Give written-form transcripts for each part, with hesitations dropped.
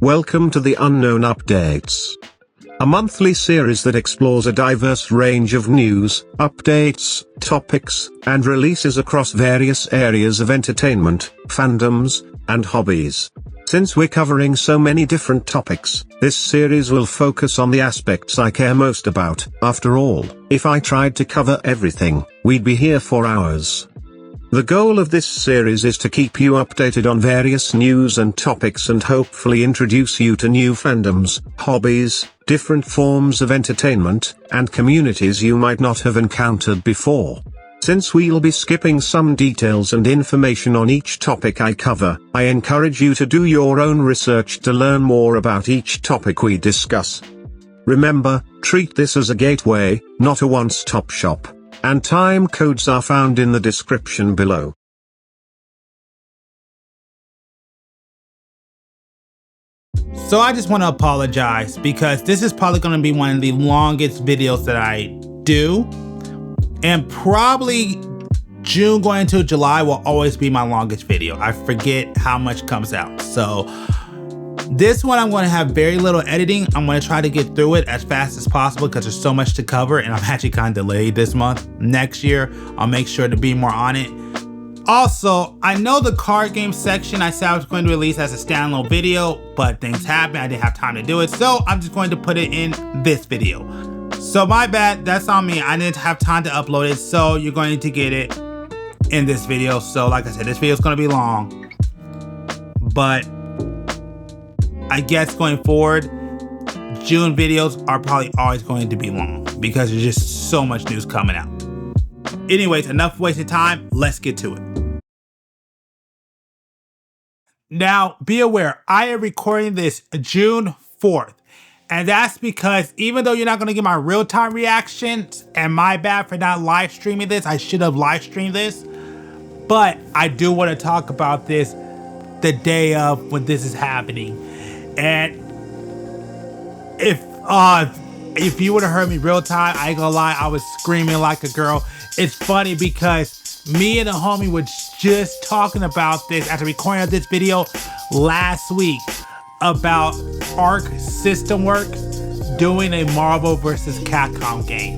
Welcome to the Unknown Updates, a monthly series that explores a diverse range of news, updates, topics, and releases across various areas of entertainment, fandoms, and hobbies. Since we're covering so many different topics, this series will focus on the aspects I care most about. After all, if I tried to cover everything, we'd be here for hours. The goal of this series is to keep you updated on various news and topics and hopefully introduce you to new fandoms, hobbies, different forms of entertainment, and communities you might not have encountered before. Since we'll be skipping some details and information on each topic I cover, I encourage you to do your own research to learn more about each topic we discuss. Remember, treat this as a gateway, not a one-stop shop, and time codes are found in the description below. So I just want to apologize because this is probably going to be one of the longest videos that I do. And probably June going into July will always be my longest video. I forget how much comes out. So this one I'm going to have very little editing. I'm going to try to get through it as fast as possible because there's so much to cover and I'm actually kind of delayed this month. Next year, I'll make sure to be more on it. Also, I know the card game section I said I was going to release as a standalone video, but things happened. I didn't have time to do it. So I'm just going to put it in this video. So my bad, that's on me. I didn't have time to upload it, so you're going to get it in this video. So like I said, this video is going to be long, but I guess going forward, June videos are probably always going to be long because there's just so much news coming out. Anyways, enough wasted time. Let's get to it. Now, be aware, I am recording this June 4th. And that's because even though you're not going to get my real-time reactions, and my bad for not live streaming this, I should have live streamed this, but I do want to talk about this the day of when this is happening. And if you would have heard me real time, I ain't gonna lie, I was screaming like a girl. It's funny because me and a homie were just talking about this after recording of this video last week about Arc System Works doing a Marvel vs. Capcom game.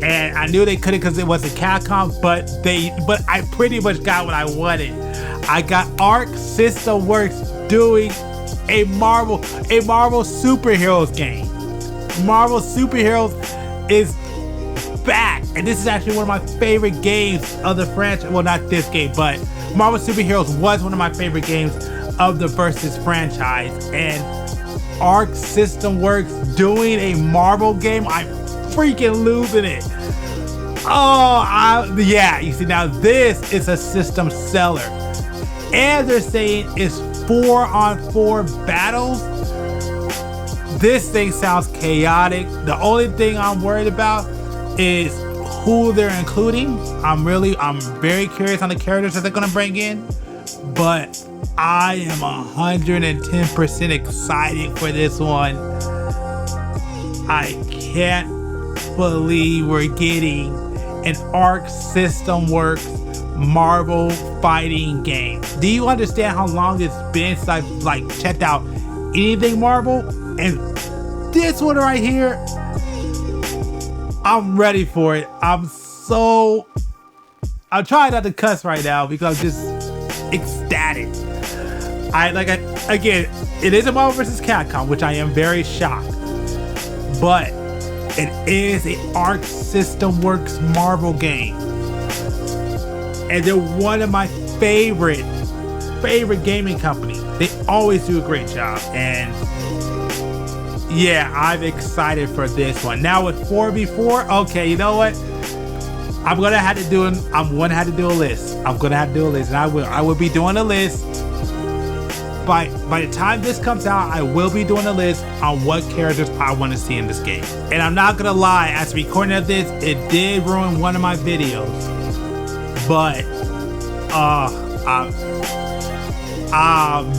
And I knew they couldn't because it wasn't Capcom, but I pretty much got what I wanted. I got Arc System Works doing a Marvel superheroes game. Marvel Superheroes is back, and this is actually one of my favorite games of the franchise. Well, not this game, but Marvel Superheroes was one of my favorite games of the Versus franchise, and Arc System Works doing a Marvel game. I'm freaking losing it. Yeah, you see, now this is a system seller, and they're saying it's 4-on-4 battles. This thing sounds chaotic. The only thing I'm worried about is who they're including. I'm very curious on the characters that they're gonna bring in, but I am 110% excited for this one. I can't believe we're getting an Arc System Works Marvel fighting game. Do you understand how long it's been since I've checked out anything Marvel? And this one right here, I'm ready for it. I'm trying not to cuss right now because I'm just ecstatic. Again, it is a Marvel vs. Capcom, which I am very shocked, but it is an Arc System Works Marvel game, and they're one of my favorite gaming companies. They always do a great job, and yeah, I'm excited for this one. Now with 4v4, okay, you know what? I'm gonna have to do a list. I'm gonna have to do a list, and I will be doing a list. By the time this comes out, I will be doing a list on what characters I want to see in this game. And I'm not gonna lie, as recording of this, it did ruin one of my videos. But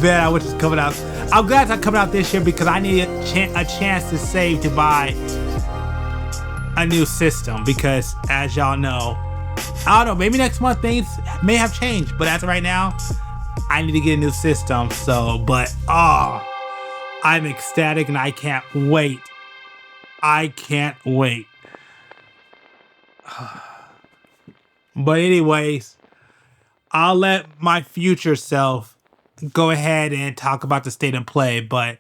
man, I wish it's coming out. I'm glad it's not coming out this year because I need a chance to save to buy a new system, because as y'all know, I don't know, maybe next month things may have changed, but as of right now, I need to get a new system. So, but I'm ecstatic and I can't wait. I can't wait. But anyways, I'll let my future self go ahead and talk about the state of play. But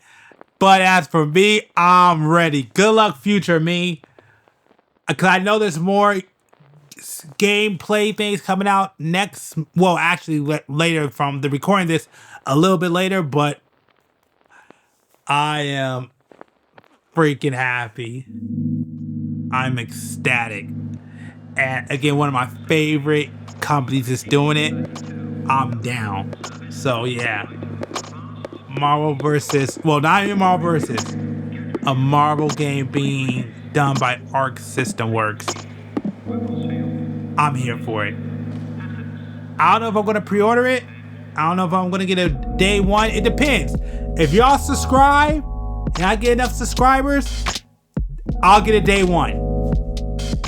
as for me, I'm ready. Good luck, future me. Because I know there's more gameplay things coming out next. Well, actually, later from the recording this a little bit later. But I am freaking happy. I'm ecstatic. And again, one of my favorite companies is doing it. I'm down. So yeah. Marvel versus, well, not even Marvel versus, a Marvel game being done by Arc System Works. I'm here for it. I don't know if I'm going to pre-order it. I don't know if I'm going to get a day one. It depends. If y'all subscribe and I get enough subscribers, I'll get a day one.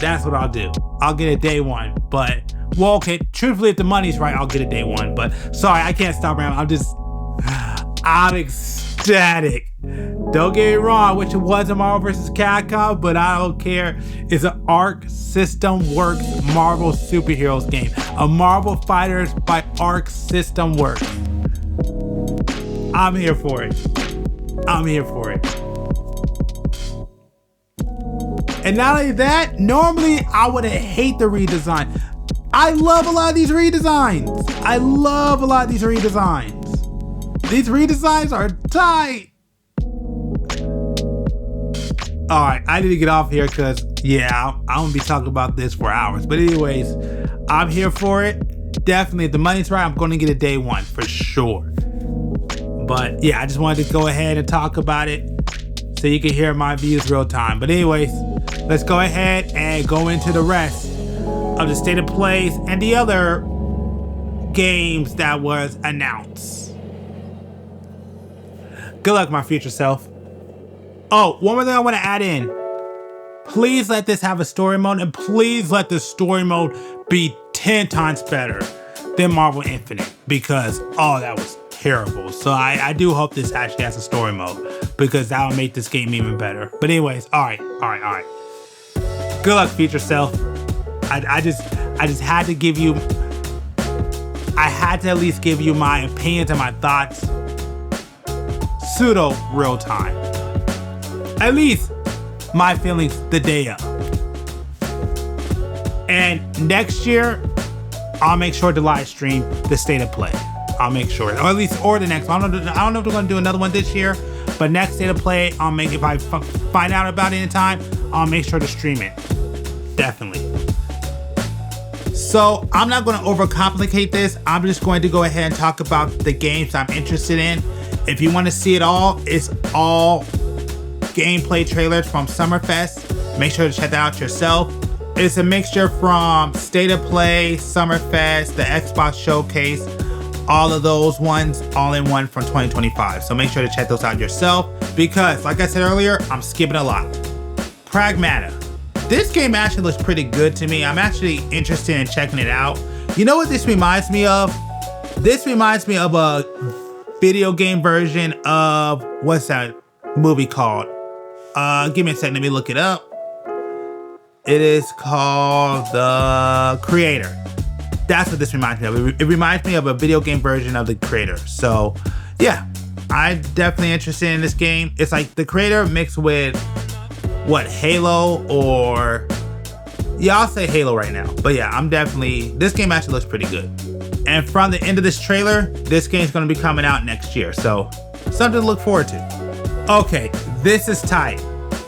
That's what I'll do. I'll get a day one. But, well, okay, truthfully, if the money's right, I'll get a day one. But sorry, I can't stop around. I'm ecstatic. Don't get me wrong, which it was a Marvel vs. Capcom, but I don't care. It's an Arc System Works Marvel superheroes game. A Marvel Fighters by Arc System Works. I'm here for it. I'm here for it. And not only that, normally I would hate the redesign. I love a lot of these redesigns. These redesigns are tight. Alright, I need to get off here because, yeah, I'm going to be talking about this for hours. But anyways, I'm here for it. Definitely, if the money's right, I'm going to get a day one for sure. But yeah, I just wanted to go ahead and talk about it so you can hear my views real time. But anyways, let's go ahead and go into the rest of the state of plays and the other games that was announced. Good luck, my future self. Oh, one more thing I want to add in. Please let this have a story mode, and please let the story mode be 10 times better than Marvel Infinite, because, oh, that was terrible. So I do hope this actually has a story mode, because that will make this game even better. But anyways, all right. Good luck, future self. I just had to give you, I had to at least give you my opinions and my thoughts pseudo real time. At least my feelings the day of. And next year, I'll make sure to live stream the state of play. I'll make sure, or at least, or the next one. I don't know if we're gonna do another one this year, but next state of play, I'll make, if I find out about it in time, I'll make sure to stream it. Definitely. So I'm not gonna overcomplicate this. I'm just going to go ahead and talk about the games I'm interested in. If you want to see it all, it's all gameplay trailers from Summerfest. Make sure to check that out yourself. It's a mixture from State of Play, Summerfest, the Xbox Showcase, all of those ones, all in one from 2025. So make sure to check those out yourself, because like I said earlier, I'm skipping a lot. Pragmata. This game actually looks pretty good to me. I'm actually interested in checking it out. You know what this reminds me of? This reminds me of a video game version of, what's that movie called? Give me a second, let me look it up. It is called The Creator. That's what this reminds me of. It reminds me of a video game version of The Creator. So yeah, I'm definitely interested in this game. It's like The Creator mixed with, what, Halo, or, yeah, I'll say Halo right now. But yeah, this game actually looks pretty good. And from the end of this trailer, this game's gonna be coming out next year. So something to look forward to. Okay, this is tight.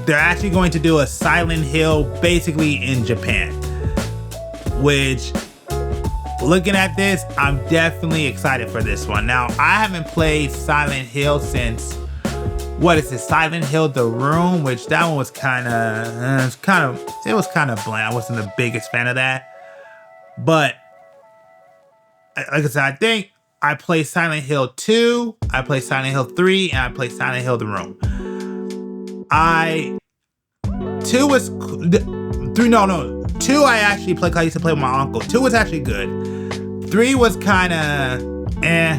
They're actually going to do a Silent Hill basically in Japan, which, looking at this, I'm definitely excited for this one. Now, I haven't played Silent Hill since, what is it, Silent Hill The Room, which that one was kind of bland. I wasn't the biggest fan of that. But like I said, I think I played Silent Hill 2, I played Silent Hill 3, and I played Silent Hill The Room. 2 was 2 I actually played, I used to play with my uncle. 2 was actually good. 3 was kind of eh.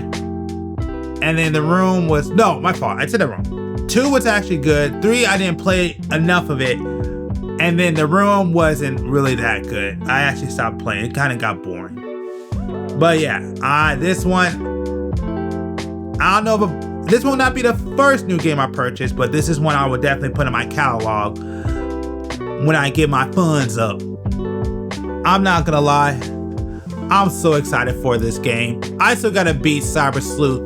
And then The Room was, no, my fault, I said The Room. 2 was actually good. 3, I didn't play enough of it. And then The Room wasn't really that good. I actually stopped playing. It kind of got boring. But yeah, this one, I don't know if this will not be the first new game I purchased, but this is one I would definitely put in my catalog when I get my funds up. I'm not gonna lie, I'm so excited for this game. I still gotta beat Cyber Sleuth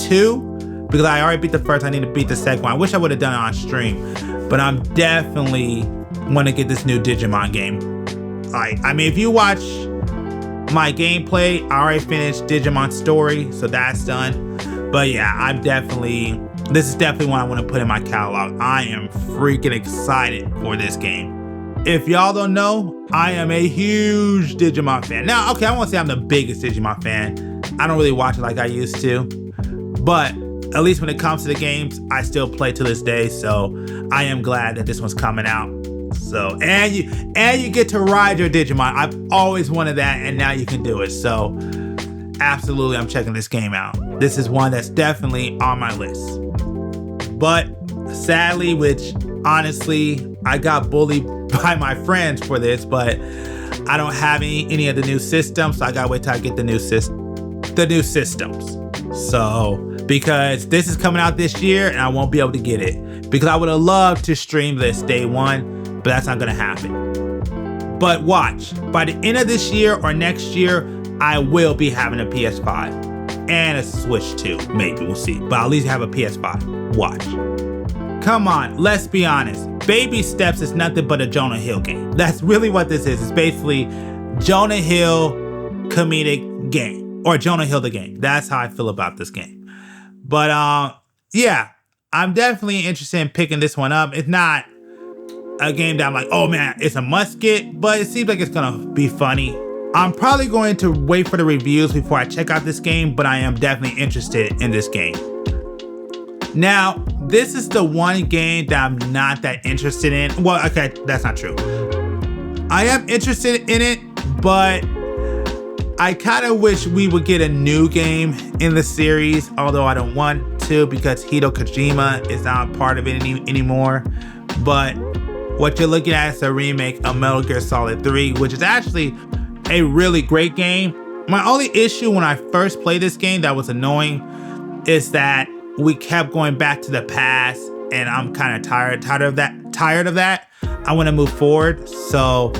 2 because I already beat the first. I need to beat the second one. I wish I would have done it on stream, but I'm definitely want to get this new Digimon game. I mean, if you watch my gameplay, I already finished Digimon Story, so that's done. But yeah, this is definitely one I want to put in my catalog. I am freaking excited for this game. If y'all don't know, I am a huge Digimon fan. Now, okay, I won't say I'm the biggest Digimon fan. I don't really watch it like I used to, but at least when it comes to the games, I still play to this day. So I am glad that this one's coming out. So, and you get to ride your Digimon. I've always wanted that, and now you can do it. So, absolutely, I'm checking this game out. This is one that's definitely on my list. But sadly, which honestly, I got bullied by my friends for this, but I don't have any of the new systems, so I gotta wait till I get the new systems. So, because this is coming out this year, and I won't be able to get it. Because I would have loved to stream this day one, but that's not gonna happen. But watch, by the end of this year or next year, I will be having a PS5 and a Switch 2, maybe, we'll see. But I'll at least have a PS5, watch. Come on, let's be honest. Baby Steps is nothing but a Jonah Hill game. That's really what this is. It's basically Jonah Hill comedic game, or Jonah Hill the game. That's how I feel about this game. But yeah, I'm definitely interested in picking this one up. It's not a game that I'm like, oh man, it's a must get, but it seems like it's gonna be funny. I'm probably going to wait for the reviews before I check out this game, but I am definitely interested in this game. Now, this is the one game that I'm not that interested in. Well, okay, that's not true. I am interested in it, but I kind of wish we would get a new game in the series, although I don't want to because Hideo Kojima is not part of it anymore. But what you're looking at is a remake of Metal Gear Solid 3, which is actually a really great game. My only issue when I first played this game that was annoying is that we kept going back to the past, and I'm kind of tired of that. I want to move forward, so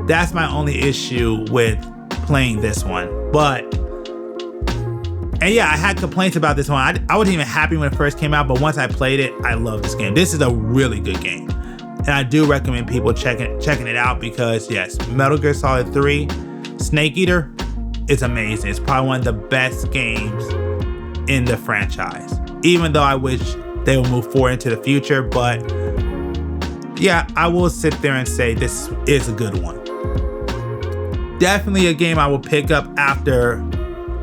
that's my only issue with playing this one. And yeah, I had complaints about this one. I wasn't even happy when it first came out, but once I played it, I love this game. This is a really good game, and I do recommend people checking it out because yes, Metal Gear Solid 3 Snake Eater is amazing. It's probably one of the best games in the franchise, even though I wish they would move forward into the future. But yeah, I will sit there and say this is a good one. Definitely a game I will pick up after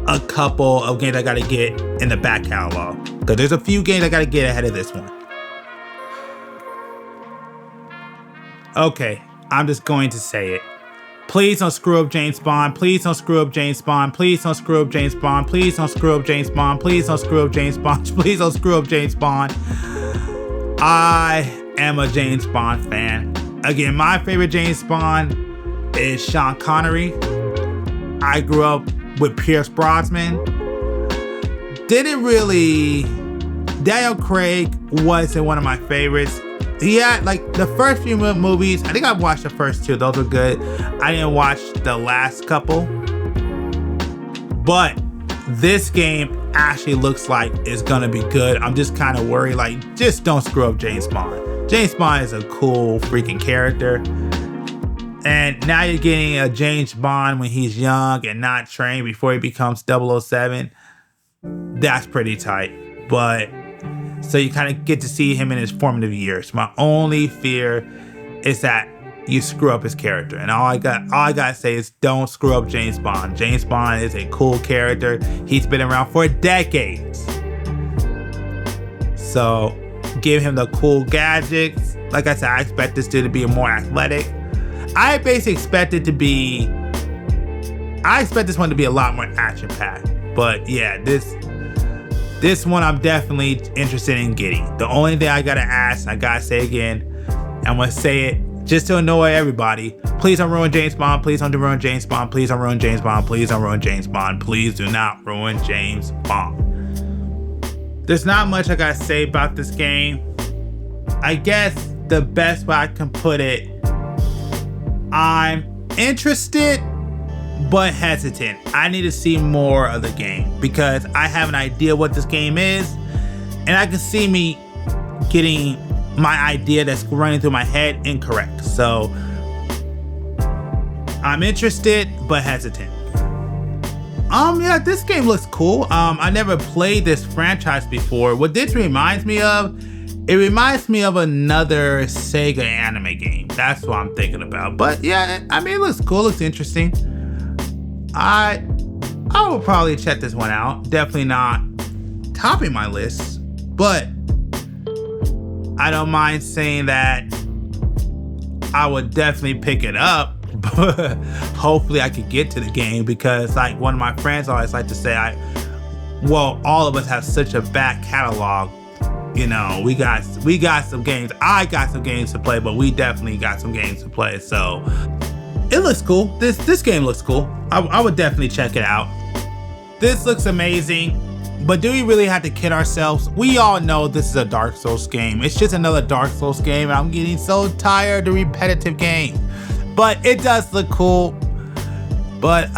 a couple of games I gotta get in the back catalog, because there's a few games I gotta get ahead of this one. Okay, I'm just going to say it. Please don't screw up James Bond. Please don't screw up James Bond. Please don't screw up James Bond. Please don't screw up James Bond. Please don't screw up James Bond. Please don't screw up James Bond. I am a James Bond fan. Again, my favorite James Bond is Sean Connery. I grew up with Pierce Brosnan. Daniel Craig wasn't one of my favorites. He had like the first few movies, I think I watched the first two, those were good. I didn't watch the last couple. But this game actually looks like it's gonna be good. I'm just kind of worried, like, just don't screw up James Bond. James Bond is a cool freaking character. And now you're getting a James Bond when he's young and not trained before he becomes 007. That's pretty tight. But so you kind of get to see him in his formative years. My only fear is that you screw up his character. And all I gotta say is don't screw up James Bond. James Bond is a cool character. He's been around for decades. So give him the cool gadgets. Like I said, I expect this dude to be more athletic. I basically expect this one to be a lot more action-packed. But yeah, this this one I'm definitely interested in getting. The only thing I gotta ask, I gotta say again, I'm gonna say it just to annoy everybody. Please don't ruin James Bond. Please don't ruin James Bond. Please don't ruin James Bond. Please don't ruin James Bond. Please do not ruin James Bond. There's not much I gotta say about this game. I guess the best way I can put it, I'm interested but hesitant. I need to see more of the game because I have an idea what this game is, and I can see me getting my idea that's running through my head incorrect. So I'm interested but hesitant. Yeah, this game looks cool. I never played this franchise before. What this reminds me of, it reminds me of another Sega anime game. That's what I'm thinking about. But yeah, I mean, it looks cool, looks interesting. I will probably check this one out. Definitely not topping my list, but I don't mind saying that I would definitely pick it up. But hopefully I could get to the game because, like, one of my friends always like to say, all of us have such a back catalog. You know, we got some games. I got some games to play, but we definitely got some games to play. So it looks cool. This game looks cool. I would definitely check it out. This looks amazing. But do we really have to kid ourselves? We all know this is a Dark Souls game. It's just another Dark Souls game, and I'm getting so tired of the repetitive game. But it does look cool. But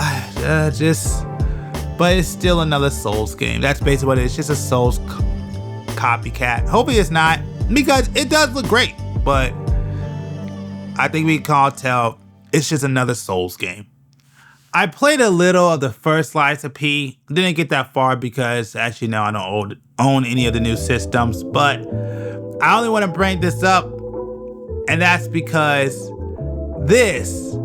but it's still another Souls game. That's basically what it is. It's just a Souls copycat. Hopefully it's not, because it does look great. But I think we can all tell it's just another Souls game. I played a little of the first Lies of P. Didn't get that far because, as you know, I don't own any of the new systems. But I only want to bring this up, and that's because this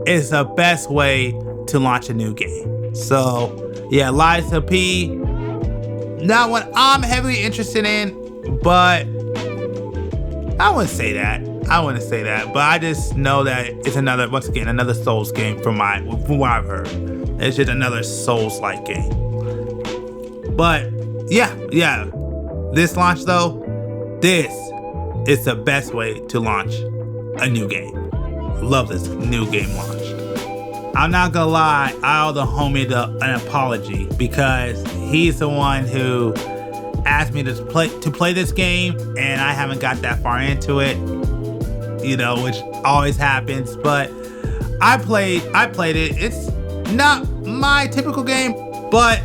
is the best way to launch a new game. So yeah, Lies of P, not one I'm heavily interested in, but I wouldn't say that. But I just know that it's another Souls game from what I've heard. It's just another Souls-like game. But yeah. This launch though, this is the best way to launch a new game. Love this new game launched. I'm not gonna lie, I owe the homie an apology because he's the one who asked me to play this game, and I haven't got that far into it, you know, which always happens. But I played it. It's not my typical game, but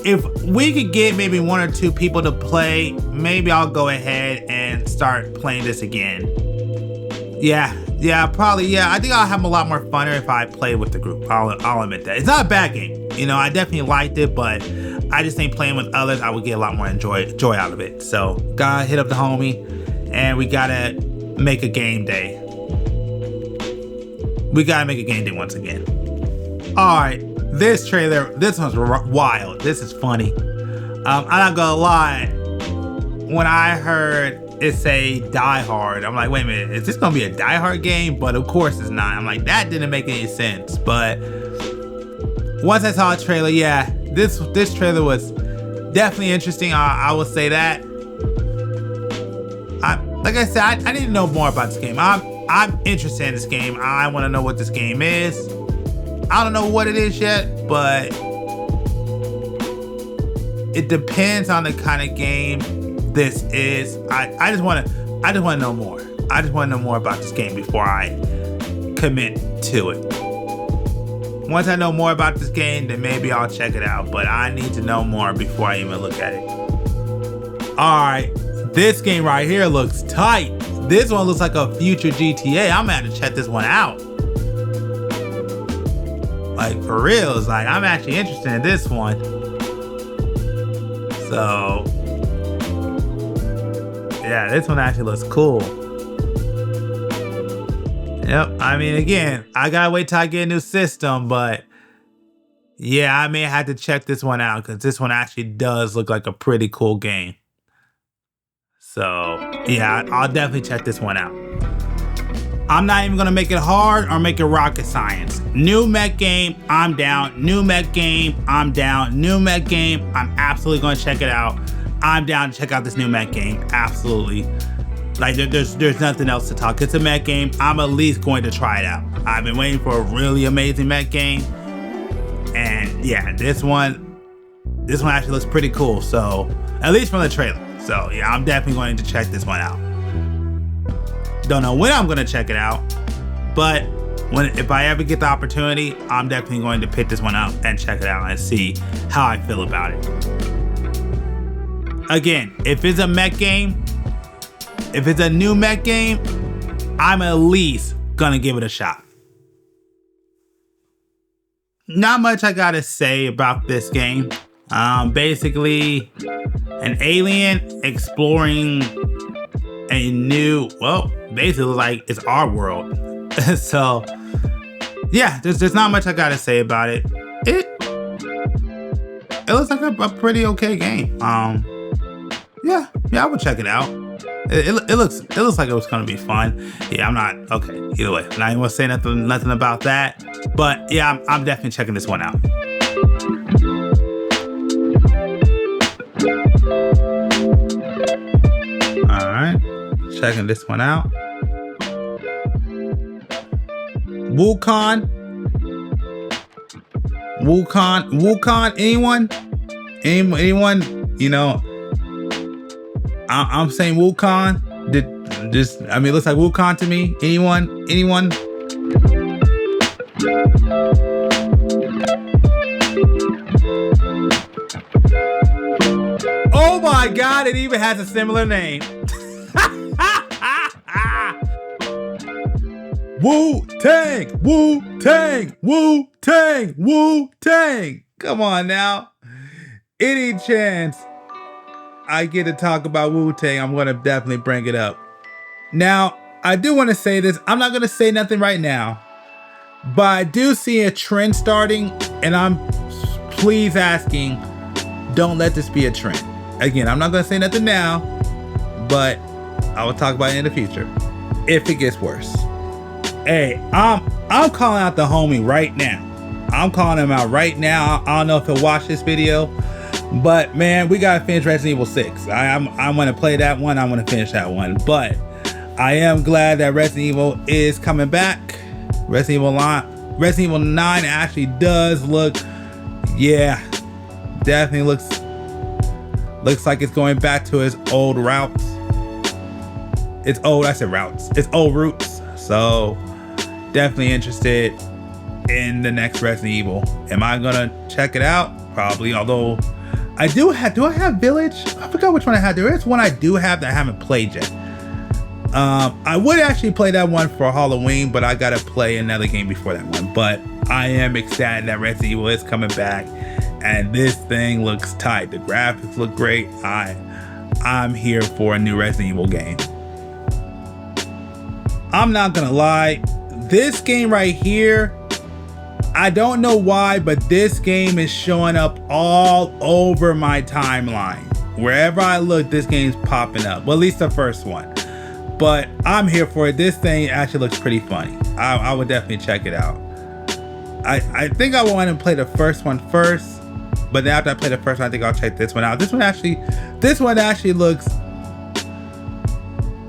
if we could get maybe one or two people to play, maybe I'll go ahead and start playing this again. Yeah, probably. Yeah, I think I'll have a lot more fun if I play with the group. I'll admit that. It's not a bad game. You know, I definitely liked it, but I just think playing with others, I would get a lot more joy out of it. So, gotta hit up the homie, and we gotta make a game day. We gotta make a game day once again. All right, this trailer, this one's wild. This is funny. I'm not gonna lie. When I heard it say Die Hard, I'm like, wait a minute, is this gonna be a Die Hard game? But of course it's not. I'm like, that didn't make any sense. But once I saw a trailer, yeah, this trailer was definitely interesting. I will say that. Like I said, I need to know more about this game. I'm interested in this game. I want to know what this game is. I don't know what it is yet, but it depends on the kind of game this is. I just want to know more. I just want to know more about this game before I commit to it. Once I know more about this game, then maybe I'll check it out. But I need to know more before I even look at it. All right, this game right here looks tight. This one looks like a future GTA. I'm gonna have to check this one out. Like, for real, it's like I'm actually interested in this one. So yeah, this one actually looks cool. Yep, I mean, again, I gotta wait till I get a new system, but yeah, I may have to check this one out because this one actually does look like a pretty cool game. So yeah, I'll definitely check this one out. I'm not even gonna make it hard or make it rocket science. New mech game, I'm down. New mech game, I'm down. New mech game, I'm absolutely gonna check it out. I'm down to check out this new mech game, absolutely. Like there's nothing else to talk. It's a mech game. I'm at least going to try it out. I've been waiting for a really amazing mech game, and yeah, this one actually looks pretty cool. So at least from the trailer. So yeah, I'm definitely going to check this one out. Don't know when I'm gonna check it out, but if I ever get the opportunity, I'm definitely going to pick this one up and check it out and see how I feel about it. Again, if it's a mech game, if it's a new mech game, I'm at least gonna give it a shot. Not much I gotta say about this game. Basically, an alien exploring a new, well, basically like it's our world. So yeah, there's not much I gotta say about it. It looks like a pretty okay game. Yeah, I would check it out. It looks like it was gonna be fun. Yeah, I'm not okay. Either way, I'm not even gonna say nothing about that. But yeah, I'm definitely checking this one out. All right, checking this one out. Wukong, anyone, you know, I'm saying Wukong. It looks like Wukong to me. Anyone? Oh my God, it even has a similar name. Wu-Tang, Wu-Tang, Wu-Tang, Wu-Tang. Come on now. Any chance I get to talk about Wu-Tang, I'm going to definitely bring it up. Now, I do want to say this. I'm not going to say nothing right now, but I do see a trend starting, and I'm please asking, don't let this be a trend. Again, I'm not going to say nothing now, but I will talk about it in the future if it gets worse. Hey, I'm calling out the homie right now. I'm calling him out right now. I don't know if he'll watch this video, but man, we gotta finish Resident Evil 6. I'm gonna play that one. I'm gonna finish that one. But I am glad that Resident Evil is coming back. Resident Evil 9 actually does look, yeah, definitely looks like it's going back to its old routes. It's old roots. So definitely interested in the next Resident Evil. Am I gonna check it out? Probably, although do I have Village? I forgot which one I had. There is one I do have that I haven't played yet. I would actually play that one for Halloween, but I gotta play another game before that one. But I am excited that Resident Evil is coming back, and this thing looks tight. The graphics look great. I'm here for a new Resident Evil game. I'm not gonna lie, this game right here, I don't know why, but this game is showing up all over my timeline. Wherever I look, this game's popping up. Well, at least the first one. But I'm here for it. This thing actually looks pretty funny. I would definitely check it out. I think I want to play the first one first, but then after I play the first one, I think I'll check this one out. This one actually looks,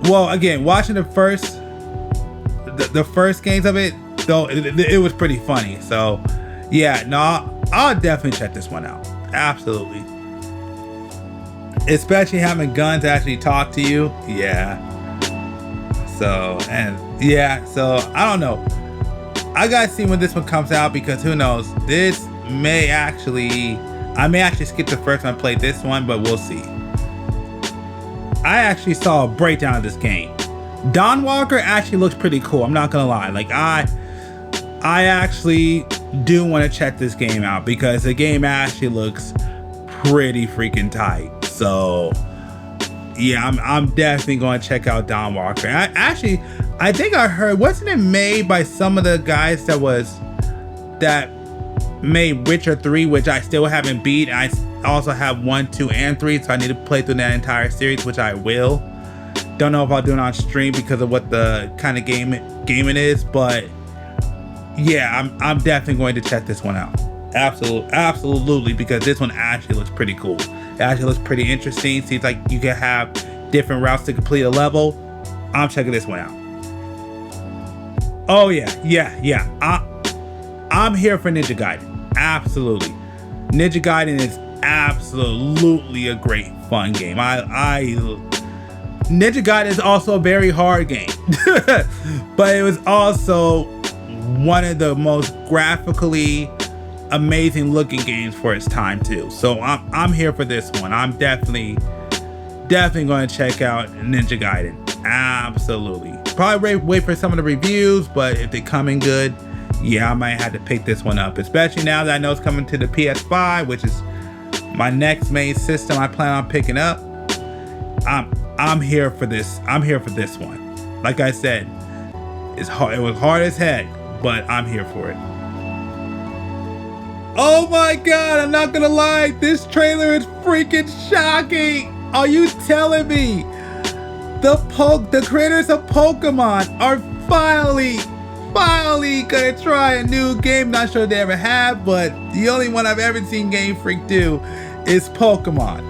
well, again, watching the first games of it, though, it was pretty funny. So yeah, no, I'll definitely check this one out. Absolutely. Especially having guns actually talk to you. Yeah. So I don't know. I gotta see when this one comes out, because who knows? I may actually skip the first one and play this one, but we'll see. I actually saw a breakdown of this game. Dawn Walker actually looks pretty cool. I'm not gonna lie. Like I actually do want to check this game out, because the game actually looks pretty freaking tight. So yeah, I'm definitely going to check out Dawn Walker. I think I heard, wasn't it made by some of the guys that made Witcher 3, which I still haven't beat. I also have 1, 2, and 3, so I need to play through that entire series, which I will. Don't know if I'll do it on stream because of what the kind of gaming is, but yeah, I'm definitely going to check this one out. Absolutely, because this one actually looks pretty cool. It actually looks pretty interesting. Seems like you can have different routes to complete a level. I'm checking this one out. Oh yeah. I'm here for Ninja Gaiden. Absolutely. Ninja Gaiden is absolutely a great fun game. Ninja Gaiden is also a very hard game, but it was also one of the most graphically amazing looking games for its time too. So I'm here for this one. I'm definitely going to check out Ninja Gaiden. Absolutely. Probably wait for some of the reviews, but if they come in good, yeah, I might have to pick this one up, especially now that I know it's coming to the PS5, which is my next main system I plan on picking up. I'm here for this. I'm here for this one. Like I said, it's hard. It was hard as heck, but I'm here for it. Oh my God, I'm not gonna lie. This trailer is freaking shocking. Are you telling me the creators of Pokemon are finally gonna try a new game? Not sure they ever have, but the only one I've ever seen Game Freak do is Pokemon.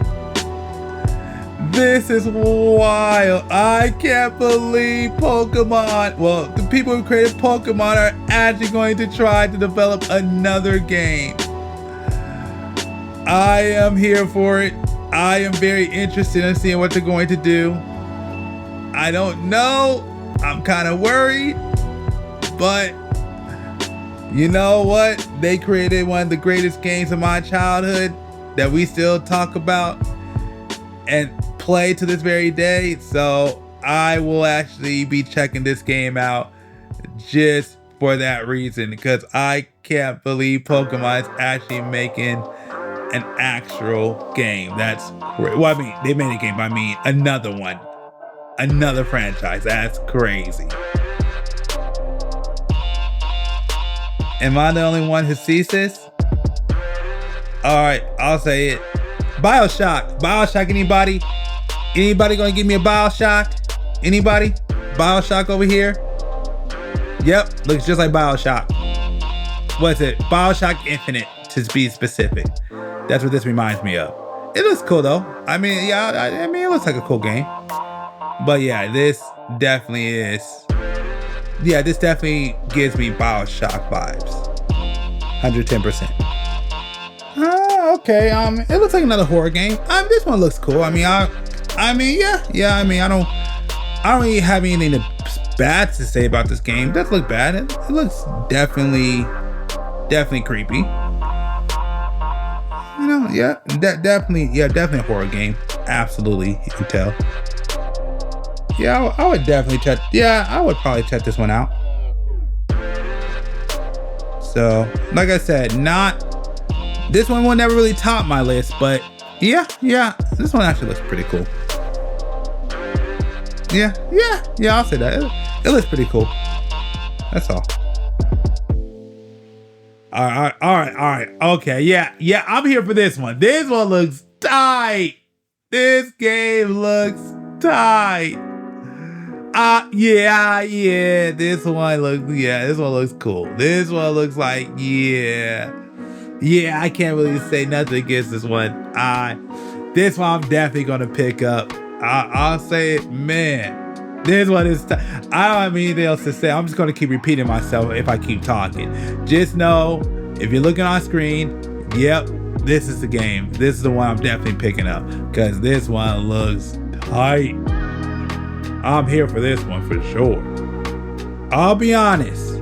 This is wild. I can't believe Pokemon. Well, the people who created Pokemon are actually going to try to develop another game. I am here for it. I am very interested in seeing what they're going to do. I don't know. I'm kind of worried. But you know what? They created one of the greatest games of my childhood that we still talk about and play to this very day. So I will actually be checking this game out just for that reason, because I can't believe Pokemon is actually making an actual game. That's great. Well, I mean, they made a game, but I mean another one. Another franchise. That's crazy. Am I the only one who sees this? Alright, I'll say it. Bioshock, anybody? Anybody gonna give me a Bioshock? Anybody? Bioshock over here? Yep, looks just like Bioshock. What's it? Bioshock Infinite, to be specific. That's what this reminds me of. It looks cool though. I mean, yeah, I mean, it looks like a cool game. But yeah, this definitely is. Yeah, this definitely gives me Bioshock vibes. 110%. Okay. It looks like another horror game. This one looks cool. I mean, yeah. I don't really have anything bad to say about this game. It does look bad. It looks definitely creepy. You know, yeah, definitely a horror game. Absolutely, you can tell. Yeah, I would definitely check. Yeah, I would probably check this one out. So, like I said, this one will never really top my list, but yeah, this one actually looks pretty cool. Yeah, I'll say that. It looks pretty cool. That's all. All right. Okay, yeah, I'm here for this one. This one looks tight. This game looks tight. Yeah, this one looks cool. This one looks like, yeah, I can't really say nothing against this one. This one I'm definitely gonna pick up. I'll say it, man. This one is, I don't have anything else to say. I'm just gonna keep repeating myself if I keep talking. Just know, if you're looking on screen, yep, this is the game. This is the one I'm definitely picking up, because this one looks tight. I'm here for this one for sure. I'll be honest,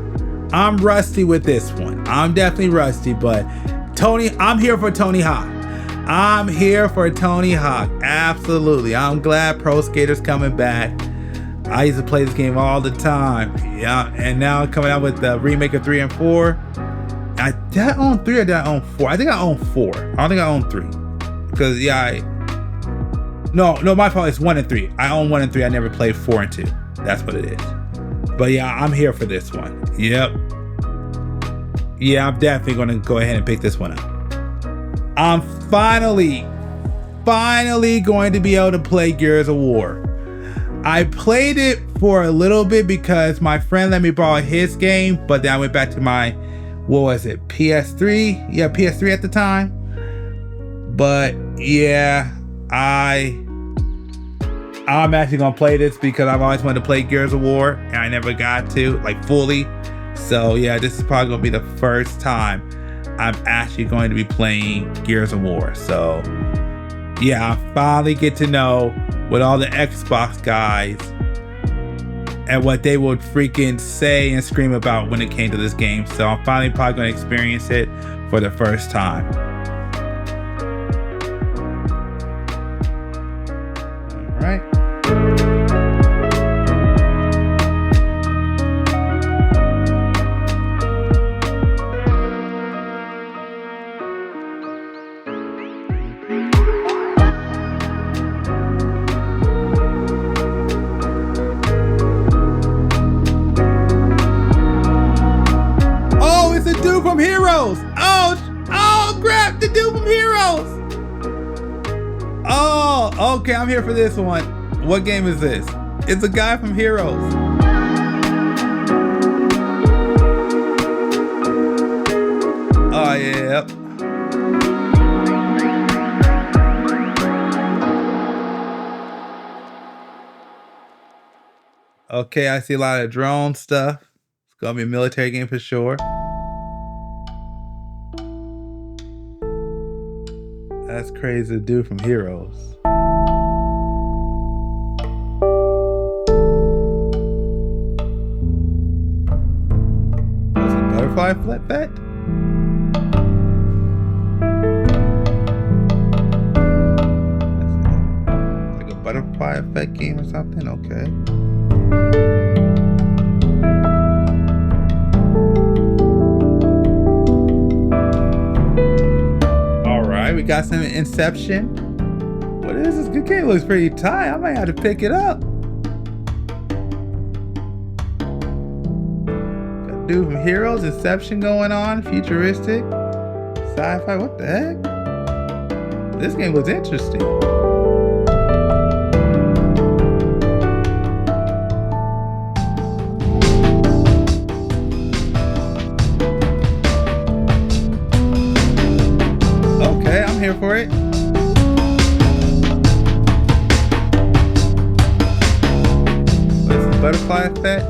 I'm rusty with this one. I'm definitely rusty, but I'm here for Tony Hawk. I'm here for Tony Hawk. Absolutely. I'm glad Pro Skater's coming back. I used to play this game all the time. Yeah, and now coming out with the remake of 3 and 4. Did I own 3 or did I own 4? I think I own 4. I don't think I own 3. Because No, my fault. It's 1 and 3. I own 1 and 3. I never played 4 and 2. That's what it is. But yeah, I'm here for this one. Yep. Yeah, I'm definitely going to go ahead and pick this one up. I'm finally going to be able to play Gears of War. I played it for a little bit because my friend let me borrow his game, but then I went back to my, what was it, PS3? Yeah, PS3 at the time. But yeah, I'm actually gonna play this because I've always wanted to play Gears of War and I never got to, like, fully. So yeah, this is probably gonna be the first time I'm actually going to be playing Gears of War. So yeah, I finally get to know what all the Xbox guys and what they would freaking say and scream about when it came to this game. So I'm finally probably gonna experience it for the first time. All right. From Heroes. Oh crap, the dude from Heroes. Oh, okay, I'm here for this one. What game is this? It's a guy from Heroes. Oh yeah. Okay, I see a lot of drone stuff. It's gonna be a military game for sure. That's crazy, the dude from Heroes. That's a butterfly effect? Like a butterfly effect game or something? Okay. We got some Inception. What is this? Good game, looks pretty tight. I might have to pick it up. Got a dude from Heroes, Inception going on, futuristic, sci-fi. What the heck? This game was interesting. Here for it. What's the butterfly effect?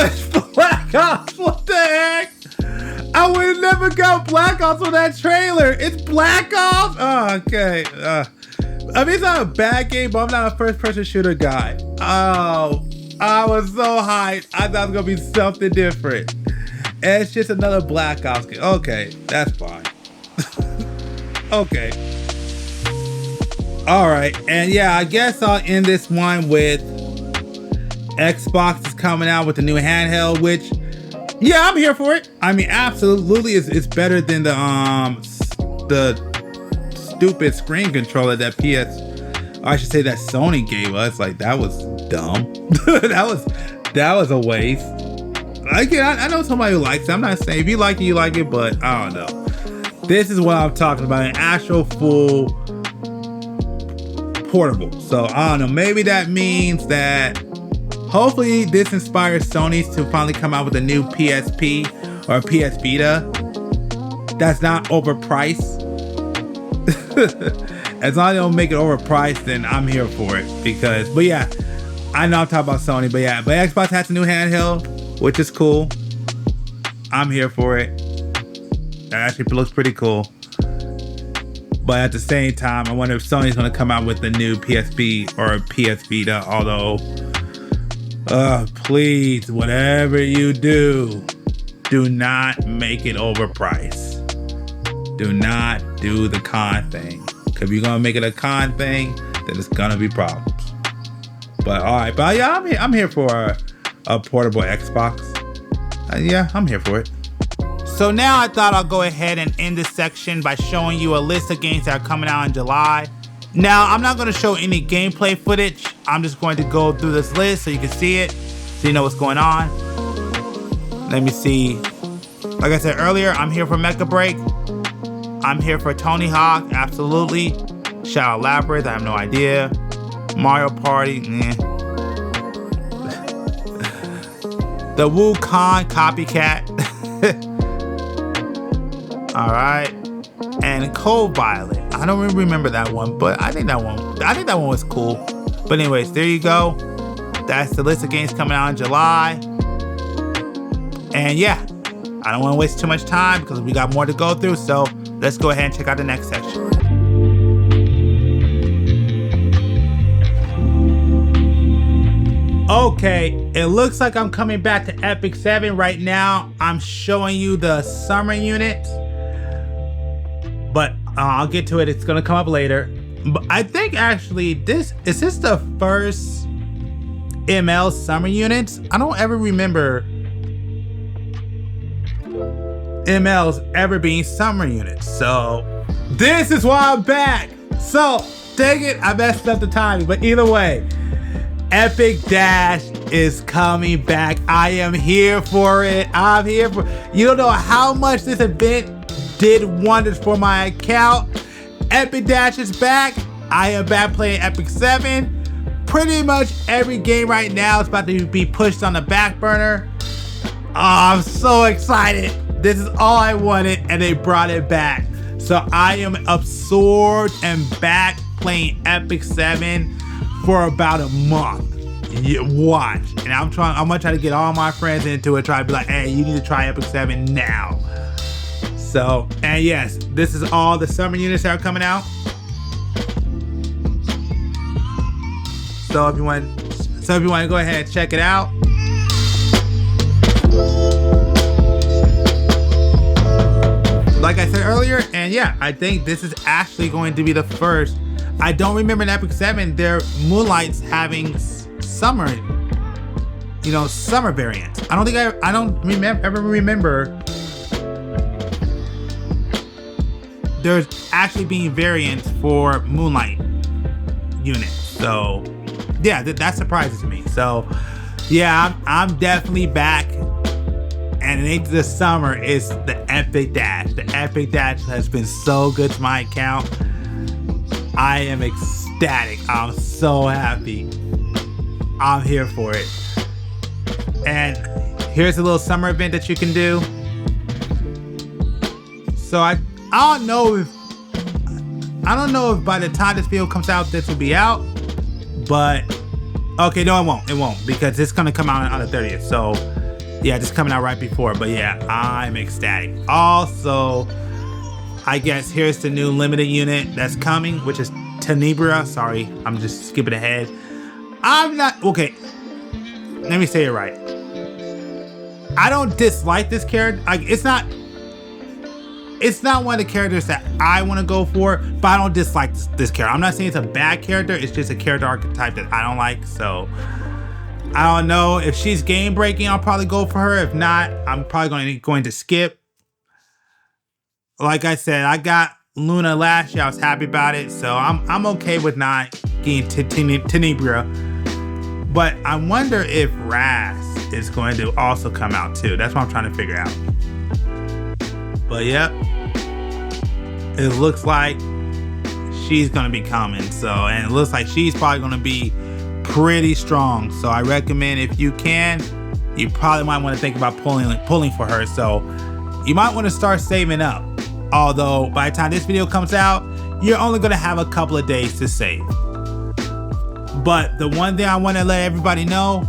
It's Black Ops. What the heck? I would have never got Black Ops on that trailer. It's Black Ops? Oh, okay. I mean, it's not a bad game, but I'm not a first-person shooter guy. Oh, I was so hyped. I thought it was going to be something different. And it's just another Black Ops game. Okay, that's fine. Okay. All right. And yeah, I guess I'll end this one with Xbox is coming out with the new handheld, which, yeah, I'm here for it. I mean, absolutely, it's better than the stupid screen controller that that Sony gave us. Like, that was dumb. that was a waste. Again, I know somebody who likes it. I'm not saying if you like it, you like it, but I don't know. This is what I'm talking about, an actual full portable. So I don't know. Maybe that means that hopefully this inspires Sony to finally come out with a new PSP or PS Vita that's not overpriced. As long as they don't make it overpriced, then I'm here for it. But yeah, I know I'm talking about Sony, but Xbox has a new handheld, which is cool. I'm here for it. That actually looks pretty cool. But at the same time, I wonder if Sony's going to come out with the new PSP or PS Vita, although please, whatever you do not make it overpriced. Do not do the con thing. Because if you're going to make it a con thing, then it's going to be problems. But alright, but yeah, I'm here for a portable Xbox. Yeah, I'm here for it. So now I thought I'll go ahead and end this section by showing you a list of games that are coming out in July. Now, I'm not going to show any gameplay footage. I'm just going to go through this list so you can see it, so you know what's going on. Let me see. Like I said earlier, I'm here for Mecha Break. I'm here for Tony Hawk, absolutely. Shadow Labyrinth, I have no idea. Mario Party, The Wukong Copycat. Alright. And Cold Violet. I don't really remember that one, but I think that one was cool. But anyways, there you go. That's the list of games coming out in July. And yeah, I don't want to waste too much time because we got more to go through. So let's go ahead and check out the next section. Okay, it looks like I'm coming back to Epic 7 right now. I'm showing you the summer unit, but I'll get to it. It's gonna come up later. But I think actually is this the first ML summer units? I don't ever remember MLs ever being summer units. So this is why I'm back. So dang it, I messed up the timing, but either way, Epic Dash is coming back. I am here for it. I'm here for it. You don't know how much this event did wonders for my account. Epic Dash is back. I am back playing Epic 7. Pretty much every game right now is about to be pushed on the back burner. Oh, I'm so excited. This is all I wanted and they brought it back. So I am absorbed and back playing Epic 7 for about a month. You watch. And I'm gonna try to get all my friends into it, try to be like, hey, you need to try Epic 7 now. So, and yes, this is all the summer units that are coming out. So if you want to go ahead and check it out. Like I said earlier, and yeah, I think this is actually going to be the first. I don't remember in Epic 7 their Moonlight's having summer, summer variants. I don't ever remember there's actually being variants for Moonlight units. So yeah, that surprises me. So yeah, I'm definitely back. And into the summer is the Epic Dash. The Epic Dash has been so good to my account. I am ecstatic. I'm so happy. I'm here for it. And here's a little summer event that you can do. So I don't know if by the time this video comes out, this will be out. But okay, no, it won't because it's gonna come out on the 30th. So yeah, just coming out right before. But yeah, I'm ecstatic. Also, I guess here's the new limited unit that's coming, which is Tenebria. Sorry, I'm just skipping ahead. Okay, let me say it right. I don't dislike this character. It's not one of the characters that I want to go for, but I don't dislike this character. I'm not saying it's a bad character. It's just a character archetype that I don't like. So I don't know if she's game breaking. I'll probably go for her. If not, I'm probably going to skip. Like I said, I got Luna last year. I was happy about it, so I'm okay with not getting Tenebria. But I wonder if Raz is going to also come out too. That's what I'm trying to figure out. But yep, it looks like she's gonna be coming. So, and it looks like she's probably gonna be pretty strong. So I recommend, if you can, you probably might want to think about pulling for her. So you might want to start saving up. Although by the time this video comes out, you're only gonna have a couple of days to save. But the one thing I want to let everybody know,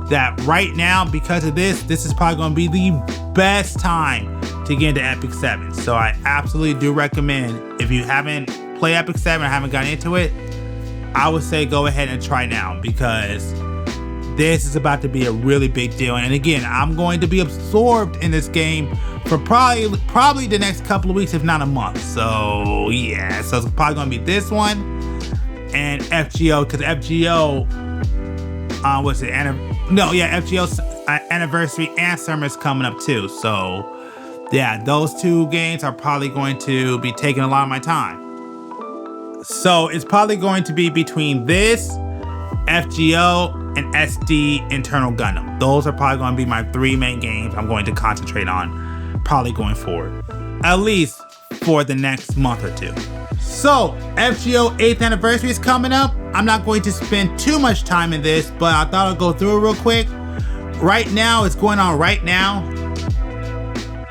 that right now, because of this is probably gonna be the best time to get into Epic 7. So I absolutely do recommend, if you haven't played Epic 7 or haven't gotten into it, I would say go ahead and try now, because this is about to be a really big deal. And again, I'm going to be absorbed in this game for probably the next couple of weeks, if not a month. So yeah, so it's probably gonna be this one and FGO, because FGO, what's it? FGO's anniversary and summer is coming up too. So Yeah, those two games are probably going to be taking a lot of my time. So it's probably going to be between this, FGO, and SD Internal Gundam. Those are probably going to be my 3 main games I'm going to concentrate on probably going forward. At least for the next month or 2. So, FGO 8th anniversary is coming up. I'm not going to spend too much time in this, but I thought I'd go through it real quick. Right now, it's going on right now.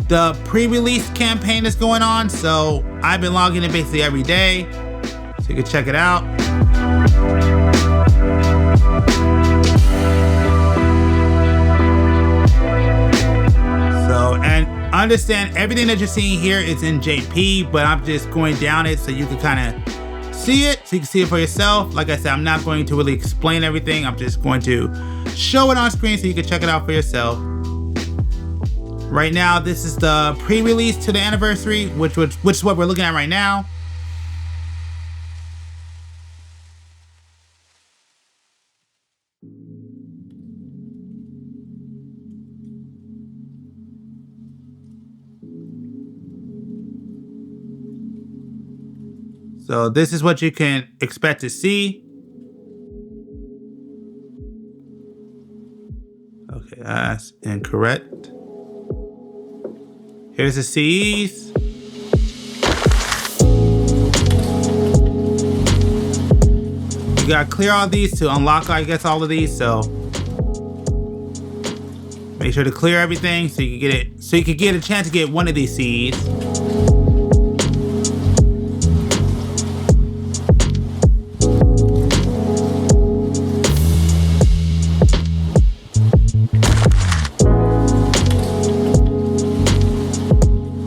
The pre-release campaign is going on, so I've been logging in basically every day, so you can check it out. So, and understand everything that you're seeing here is in JP, but I'm just going down it so you can kind of see it, so you can see it for yourself. Like I said, I'm not going to really explain everything. I'm just going to show it on screen so you can check it out for yourself. Right now, this is the pre-release to the anniversary, which is what we're looking at right now. So this is what you can expect to see. Okay, that's incorrect. Here's the CEs. You gotta clear all these to unlock, I guess, all of these. So make sure to clear everything so you can get it. So you can get a chance to get one of these CEs.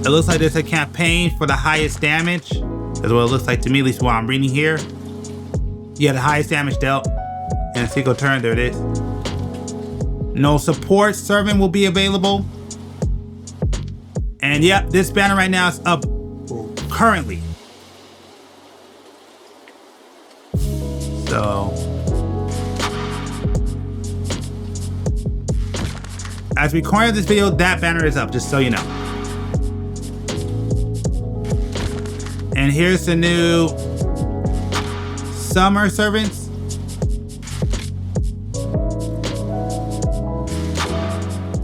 It looks like there's a campaign for the highest damage. That's what it looks like to me, at least while I'm reading here. Yeah, the highest damage dealt in a single turn. There it is. No support servant will be available. And yep, this banner right now is up currently. So as we recording this video, that banner is up, just so you know. And here's the new summer servants.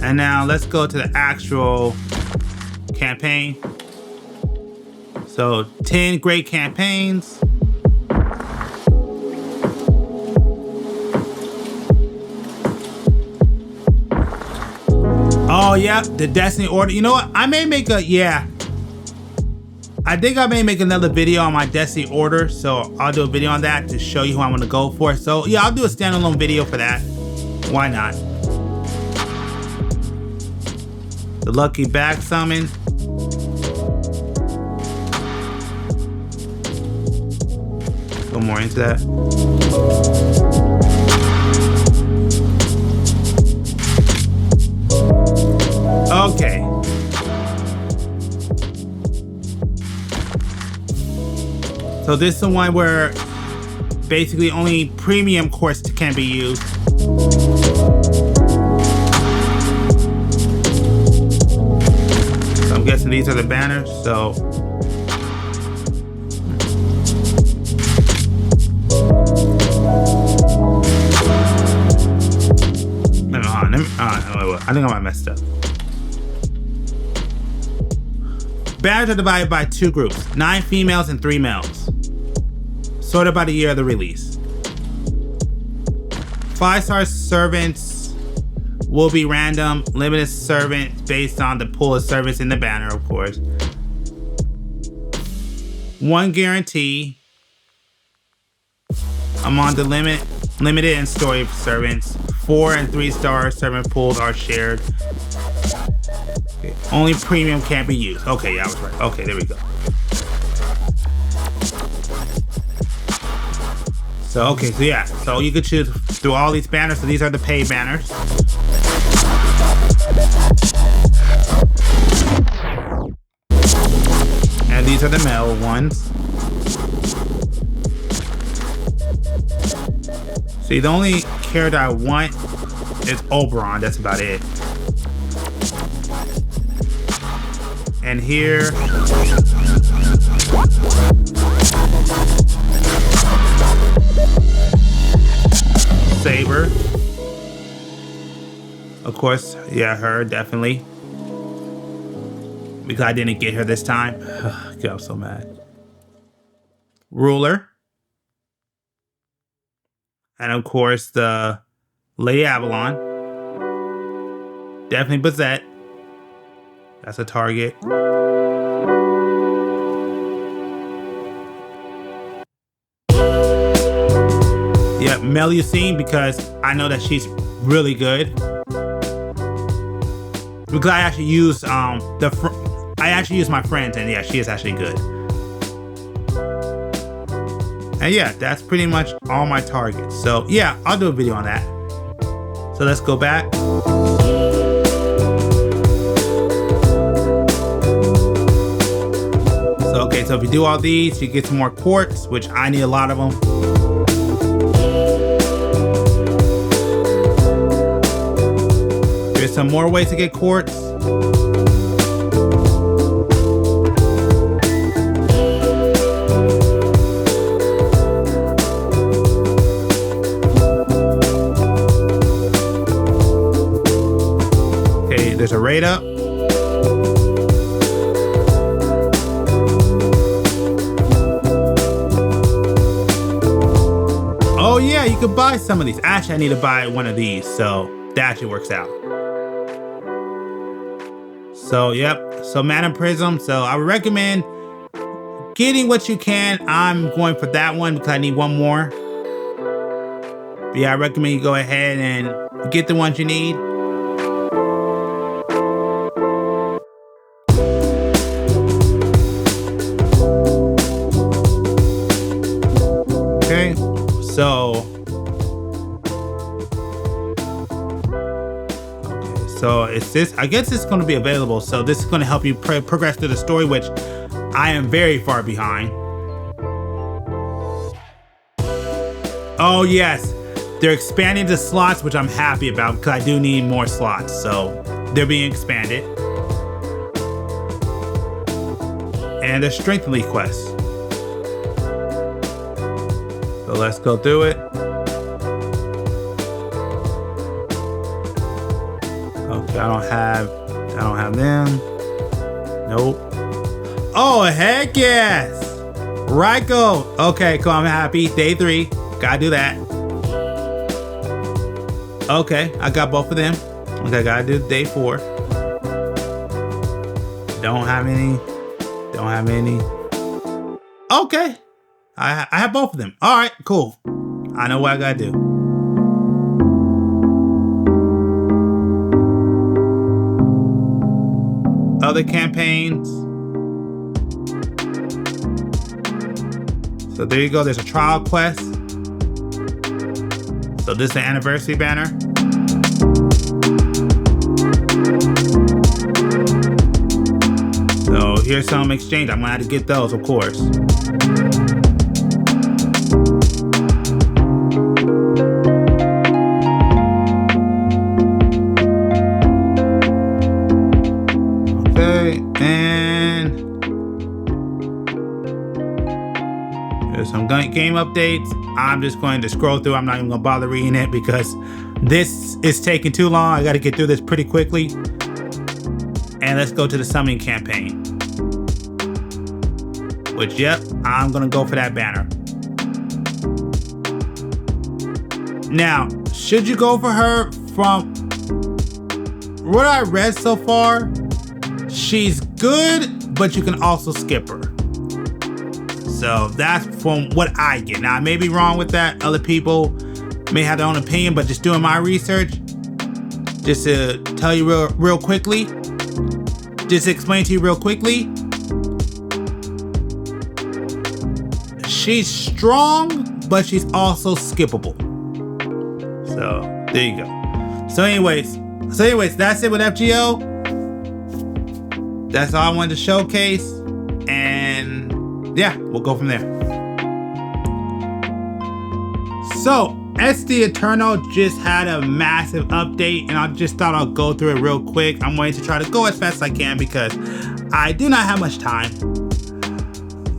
And now let's go to the actual campaign. So 10 great campaigns. Oh yeah, the Destiny order. You know what? I may make a, I think I may make another video on my Destiny order, so I'll do a video on that to show you who I'm gonna go for. So yeah, I'll do a standalone video for that. Why not? The lucky bag summon. Go more into that. Okay. So this is the one where basically only premium course can be used. So I'm guessing these are the banners, so. I think I might messed up. Banners are divided by 2 groups, 9 females and 3 males. Sorted by the year of the release. 5-star servants will be random, limited servants based on the pool of servants in the banner, of course. 1 guarantee among the limited and story servants. 4 and 3-star servant pools are shared. Okay. Only premium can't be used. Okay, yeah, I was right. Okay, there we go. So, okay, so yeah, so you could choose through all these banners. So these are the paid banners. And these are the male ones. See, the only character I want is Oberon. That's about it. And here. Saber. Of course, yeah, her, definitely. Because I didn't get her this time. God, I'm so mad. Ruler. And of course, the Lady Avalon. Definitely Bazette. That's a target. Yeah, Melusine, because I know that she's really good. Because I actually use I actually use my friends, and yeah, she is actually good. And yeah, that's pretty much all my targets. So yeah, I'll do a video on that. So let's go back. So okay, so if you do all these, you get some more quartz, which I need a lot of them. There's some more ways to get quartz. Okay, there's a raid up. Oh yeah, you could buy some of these. Actually, I need to buy one of these, so that actually works out. So, yep. So, Mana Prism. So, I would recommend getting what you can. I'm going for that one because I need one more. But yeah, I recommend you go ahead and get the ones you need. Okay. So it's this. I guess it's going to be available. So this is going to help you progress through the story, which I am very far behind. Oh yes, they're expanding the slots, which I'm happy about because I do need more slots. So they're being expanded. And the Strength Elite quest. So let's go through it. Okay, I don't have them. Nope. Oh, heck yes. Raikou. Okay, cool. I'm happy. Day 3. Gotta do that. Okay, I got both of them. Okay, gotta do day 4. Don't have any. Okay. I have both of them. All right, cool. I know what I gotta do. Other campaigns. So there you go. There's a trial quest. So this is the anniversary banner. So here's some exchange. I'm gonna have to get those, of course. Okay, and there's some game updates. I'm just going to scroll through. I'm not even gonna bother reading it because this is taking too long. I gotta get through this pretty quickly. And let's go to the summoning campaign. Which, yep, I'm gonna go for that banner. Now, should you go for her? From what I read so far, she's good, but you can also skip her. So that's from what I get. Now, I may be wrong with that. Other people may have their own opinion, but just doing my research, just to tell you real quickly, just to explain to you real quickly, she's strong, but she's also skippable. So there you go. So anyways, that's it with FGO. That's all I wanted to showcase. And yeah, we'll go from there. So SD Eternal just had a massive update, and I just thought I'll go through it real quick. I'm going to try to go as fast as I can because I do not have much time.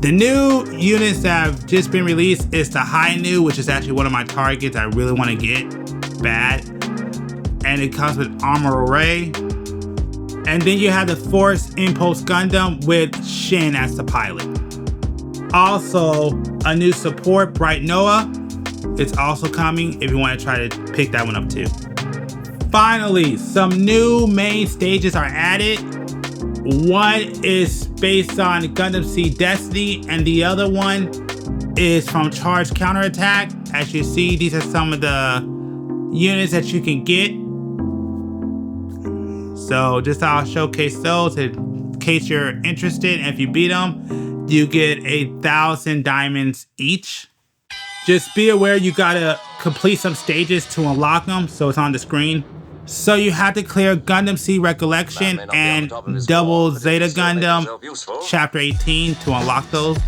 The new units that have just been released is the High New, which is actually one of my targets I really want to get bad. And it comes with Armor Array. And then you have the Force Impulse Gundam with Shin as the pilot. Also, a new support, Bright Noah. It's also coming if you want to try to pick that one up too. Finally, some new main stages are added. One is based on Gundam Seed Destiny, and the other one is from Charge Counterattack. As you see, these are some of the units that you can get. So just I'll showcase those in case you're interested. And if you beat them, you get 1,000 diamonds each. Just be aware you gotta complete some stages to unlock them, so it's on the screen. So you have to clear Gundam Seed Recollection and Double Zeta Gundam Chapter 18 to unlock those.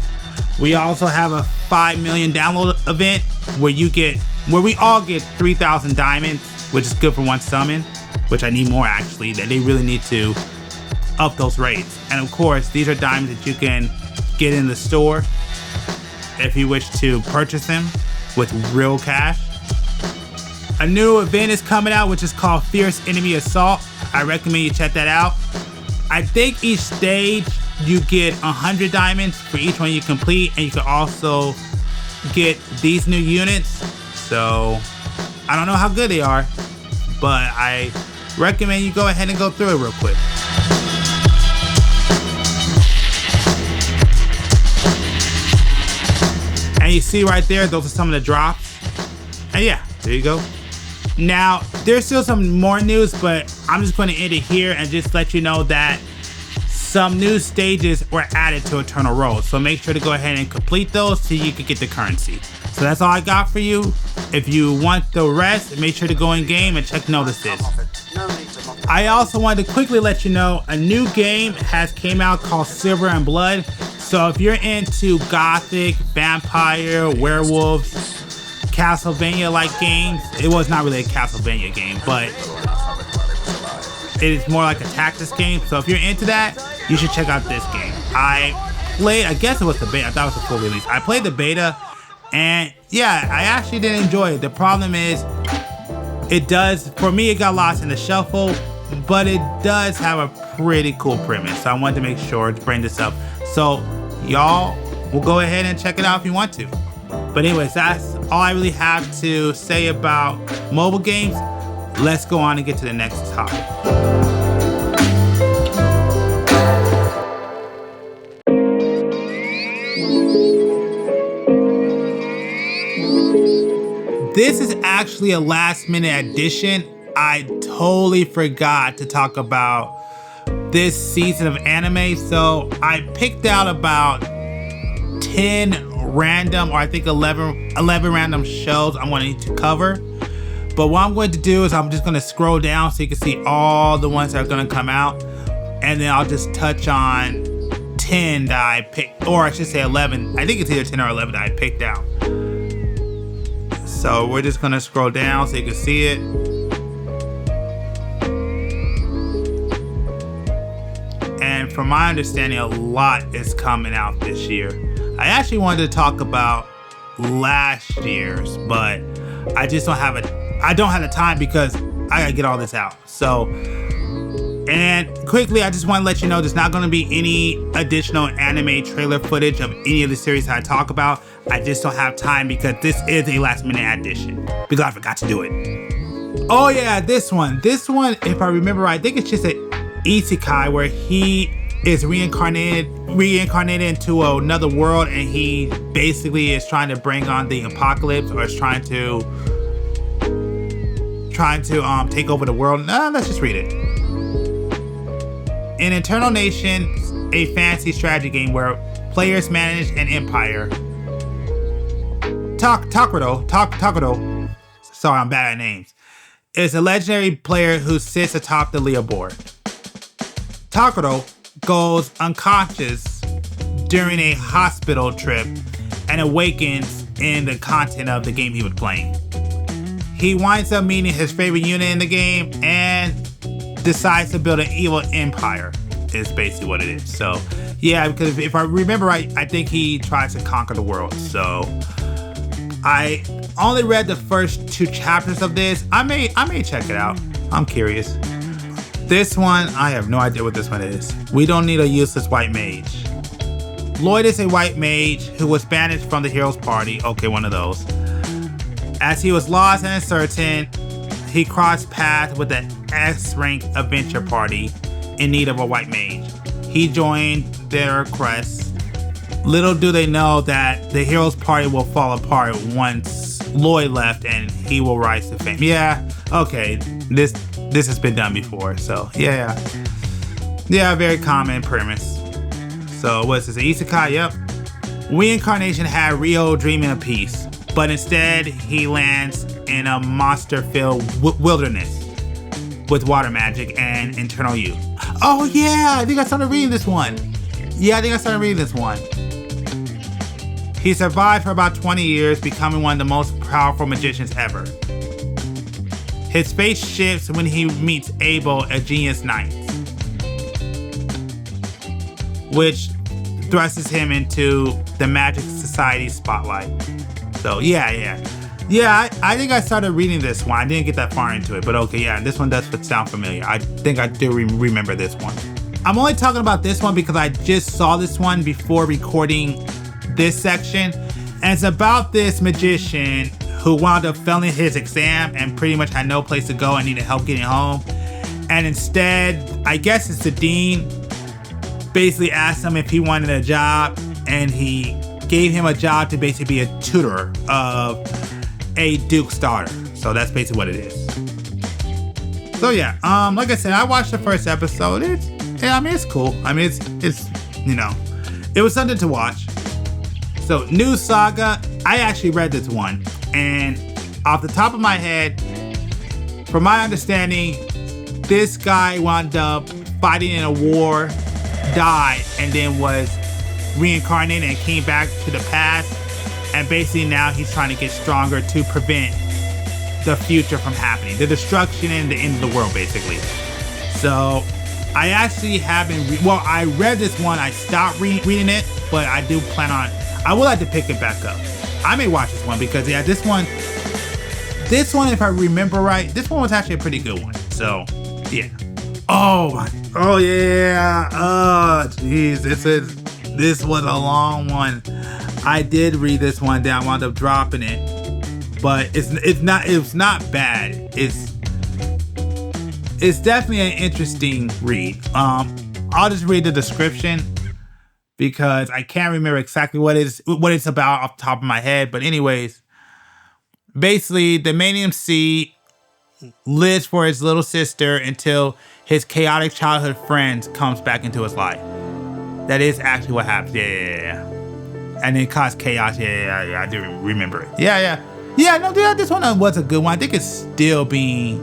We also have a 5 million download event where we all get 3,000 diamonds, which is good for one summon, which I need more actually, that they really need to up those rates. And of course, these are diamonds that you can get in the store if you wish to purchase them with real cash. A new event is coming out, which is called Fierce Enemy Assault. I recommend you check that out. I think each stage you get 100 diamonds for each one you complete, and you can also get these new units. So I don't know how good they are, but I recommend you go ahead and go through it real quick. And you see right there, those are some of the drops. And yeah, there you go. Now, there's still some more news, but I'm just going to end it here and just let you know that some new stages were added to Eternal Road. So make sure to go ahead and complete those so you can get the currency. So that's all I got for you. If you want the rest, make sure to go in game and check notices. I also wanted to quickly let you know a new game has came out called Silver and Blood. So if you're into gothic, vampire, werewolves, Castlevania-like games, it was not really a Castlevania game, but it is more like a tactics game. So if you're into that, you should check out this game. I guess it was the beta. I thought it was a full release. I played the beta, and yeah, I actually did enjoy it. The problem is, for me, it got lost in the shuffle, but it does have a pretty cool premise. So I wanted to make sure to bring this up. So y'all will go ahead and check it out if you want to. But anyways, that's all I really have to say about mobile games. Let's go on and get to the next topic. This is actually a last minute addition. I totally forgot to talk about this season of anime. So I picked out about 10 random, or I think 11 random shows I wanted to cover. But what I'm going to do is I'm just going to scroll down so you can see all the ones that are going to come out. And then I'll just touch on 10 that I picked, or I should say 11. I think it's either 10 or 11 that I picked out. So we're just going to scroll down so you can see it. And from my understanding, a lot is coming out this year. I actually wanted to talk about last year's, but I just don't have the time because I gotta get all this out. So, and quickly, I just want to let you know there's not going to be any additional anime trailer footage of any of the series that I talk about. I just don't have time because this is a last minute addition because I forgot to do it. Oh yeah, this one, if I remember right, I think it's just an isekai where he is reincarnated into another world, and he basically is trying to bring on the apocalypse, or is trying to take over the world. Let's just read it. In Eternal Nation, a fantasy strategy game where players manage an empire. Takudo, sorry, I'm bad at names, is a legendary player who sits atop the leaderboard. Takudo goes unconscious during a hospital trip and awakens in the content of the game he was playing. He winds up meeting his favorite unit in the game and decides to build an evil empire. is basically what it is. So yeah, because if I remember right, I think he tries to conquer the world. So I only read the first 2 chapters of this. I may check it out. I'm curious. This one, I have no idea what this one is. We don't need a useless white mage. Lloyd is a white mage who was banished from the hero's party. Okay, one of those. As he was lost and uncertain, he crossed paths with the S-rank adventure party in need of a white mage. He joined their quest. Little do they know that the hero's party will fall apart once Lloyd left and he will rise to fame. Yeah, okay, this has been done before, so yeah, very common premise. So what's this, isekai? Yep. Reincarnation had Rio dreaming of peace, but instead he lands in a monster-filled wilderness with water magic and internal youth. Oh yeah, I think I started reading this one. He survived for about 20 years, becoming one of the most powerful magicians ever. His face shifts when he meets Abel, a genius knight, which thrusts him into the Magic Society spotlight. So yeah, I think I started reading this one. I didn't get that far into it, but okay, yeah, this one does sound familiar. I think I do remember this one. I'm only talking about this one because I just saw this one before recording this section, and it's about this magician who wound up failing his exam and pretty much had no place to go and needed help getting home. And instead, I guess it's the dean, basically asked him if he wanted a job, and he gave him a job to basically be a tutor of a duke's daughter. So that's basically what it is. So yeah, like I said, I watched the first episode. It's cool. It's it was something to watch. So New Saga, I actually read this one, and off the top of my head, from my understanding, this guy wound up fighting in a war, died, and then was reincarnated and came back to the past, and basically now he's trying to get stronger to prevent the future from happening, the destruction and the end of the world, basically. So I actually haven't I read this one. I stopped reading it, but I do plan on, I would like to pick it back up. I may watch this one because yeah, this one, if I remember right, this one was actually a pretty good one. So yeah. Oh yeah. Oh jeez, this was a long one. I did read this one down, wound up dropping it, but it's not bad. It's definitely an interesting read. I'll just read the description because I can't remember exactly what it's about off the top of my head. But anyways, basically the main MC lives for his little sister until his chaotic childhood friend comes back into his life. That is actually what happens. Yeah. And it caused chaos. Yeah, I do remember it. Yeah, no, this one was a good one. I think it's still being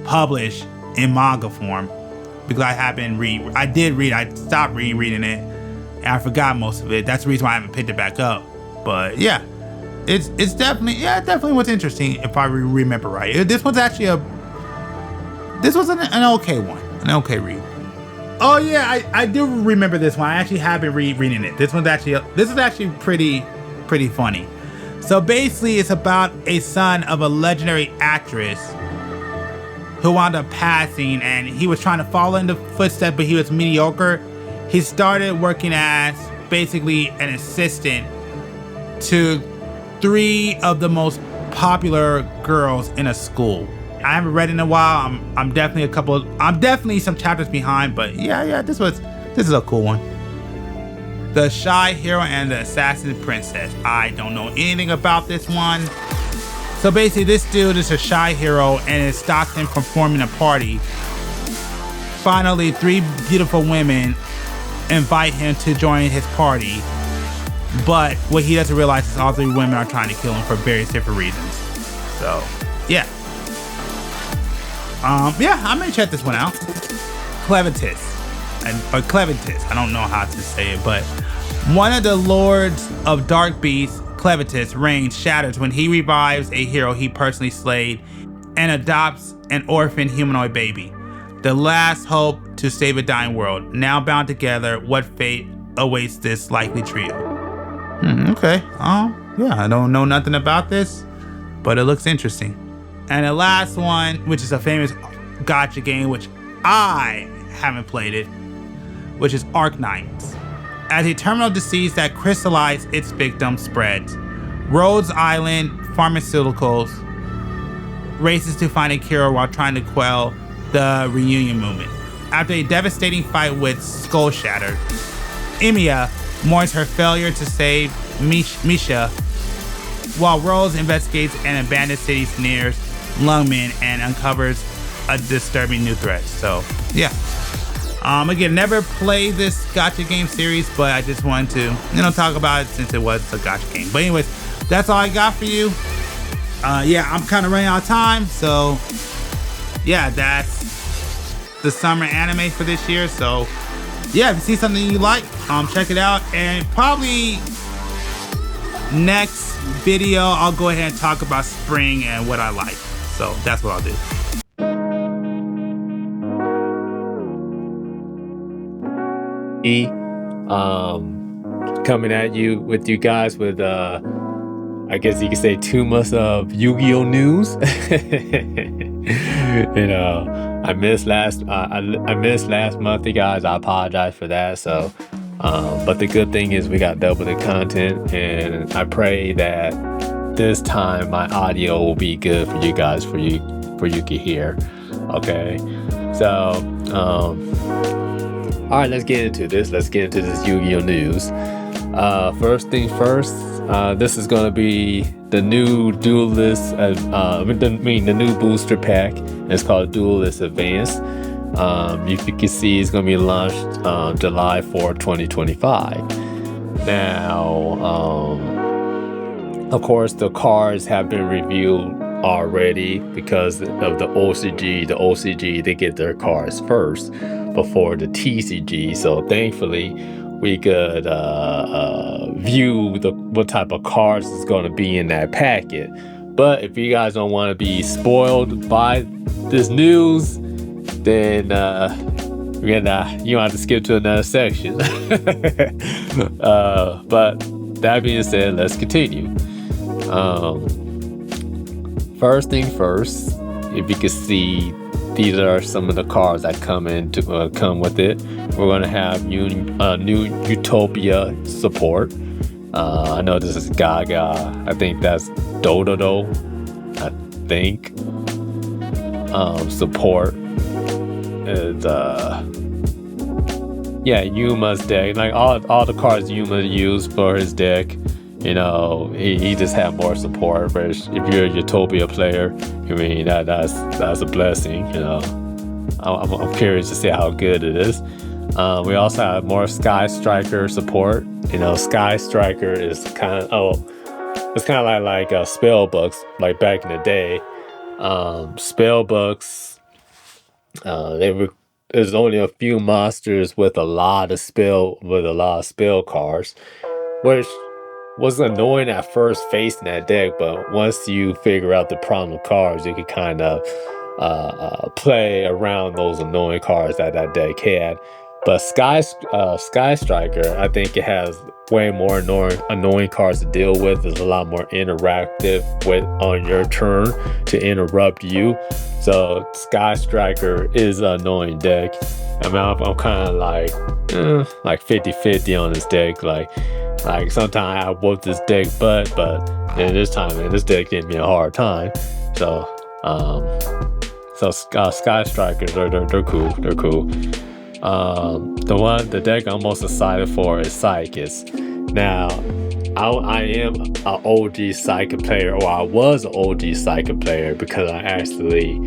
published in manga form because I stopped reading it and I forgot most of it. That's the reason why I haven't picked it back up. But yeah, it's definitely was interesting if I remember right. This was actually an okay one, an okay read. Oh yeah, I do remember this one. I actually have been reading it. This is actually pretty funny. So basically, it's about a son of a legendary actress who wound up passing, and he was trying to follow in the footsteps, but he was mediocre. He started working as basically an assistant to 3 of the most popular girls in a school. I haven't read it in a while. I'm definitely some chapters behind, but yeah, this is a cool one. The Shy Hero and the Assassin Princess. I don't know anything about this one. So basically this dude is a shy hero and it stops him from forming a party. Finally, 3 beautiful women invite him to join his party. But what he doesn't realize is all 3 women are trying to kill him for various different reasons. So yeah. I may check this one out. Cleventis. I don't know how to say it, but one of the lords of dark beasts, Cleventis, reign shatters when he revives a hero he personally slayed and adopts an orphan humanoid baby. The last hope to save a dying world. Now bound together, what fate awaits this likely trio? Okay. Yeah, I don't know nothing about this, but it looks interesting. And the last one, which is a famous gacha game, which I haven't played it, which is Arknights. As a terminal disease that crystallized its victims spreads, Rhodes Island Pharmaceuticals races to find a cure while trying to quell the reunion movement. After a devastating fight with Skull Shatter, Emiya mourns her failure to save Misha, while Rose investigates an abandoned city's nearest lungmen and uncovers a disturbing new threat. So, yeah. Again, never played this gacha game series, but I just wanted to, talk about it since it was a gacha game. But anyways, that's all I got for you. Yeah, I'm kind of running out of time, so yeah, that's the summer anime for this year. So yeah, if you see something you like, check it out. And probably next video, I'll go ahead and talk about spring and what I like. So that's what I'll do. Coming at you with you guys with I guess you could say 2 months of Yu-Gi-Oh news. I missed last month, you guys. I apologize for that. So but the good thing is we got double the content, and I pray that this time my audio will be good for you guys, for you to hear. Okay, so all right, let's get into this Yu-Gi-Oh news. First thing first, this is going to be the new Duelist, the new booster pack. It's called Duelist Advanced. You can see it's going to be launched July 4, 2025. Now, of course, the cards have been revealed already because of the OCG. The OCG, they get their cards first before the TCG. So thankfully, we could view what type of cards is going to be in that packet. But if you guys don't want to be spoiled by this news, then you have to skip to another section. But that being said, let's continue. First thing first, if you can see, these are some of the cards that come with it. We're going to have new Utopia support. I know this is Gaga. I think that's Dododo. I think support is Yuma's deck. Like all the cards Yuma used for his deck. He just had more support. But if you're a Utopia player, I mean that's a blessing. I'm curious to see how good it is. We also have more Sky Striker support. Sky Striker is kind of like spell books, like back in the day. Spell books. There's only a few monsters with a lot of spell cards, which was annoying at first facing that deck, but once you figure out the problem of cards, you can kind of play around those annoying cards that deck had. But Sky Striker, I think it has way more annoying cards to deal with. There's a lot more interactive on your turn to interrupt you. So Sky Striker is an annoying deck. I mean, I'm kind of like 50-50 on this deck. Like sometimes I whoop this deck butt, but then this time, man, this deck gave me a hard time. So Sky Strikers they're cool. They're cool. The deck I'm most excited for is Psychus. Now, I am an OG Psychic player, or I was an OG Psychic player, because I actually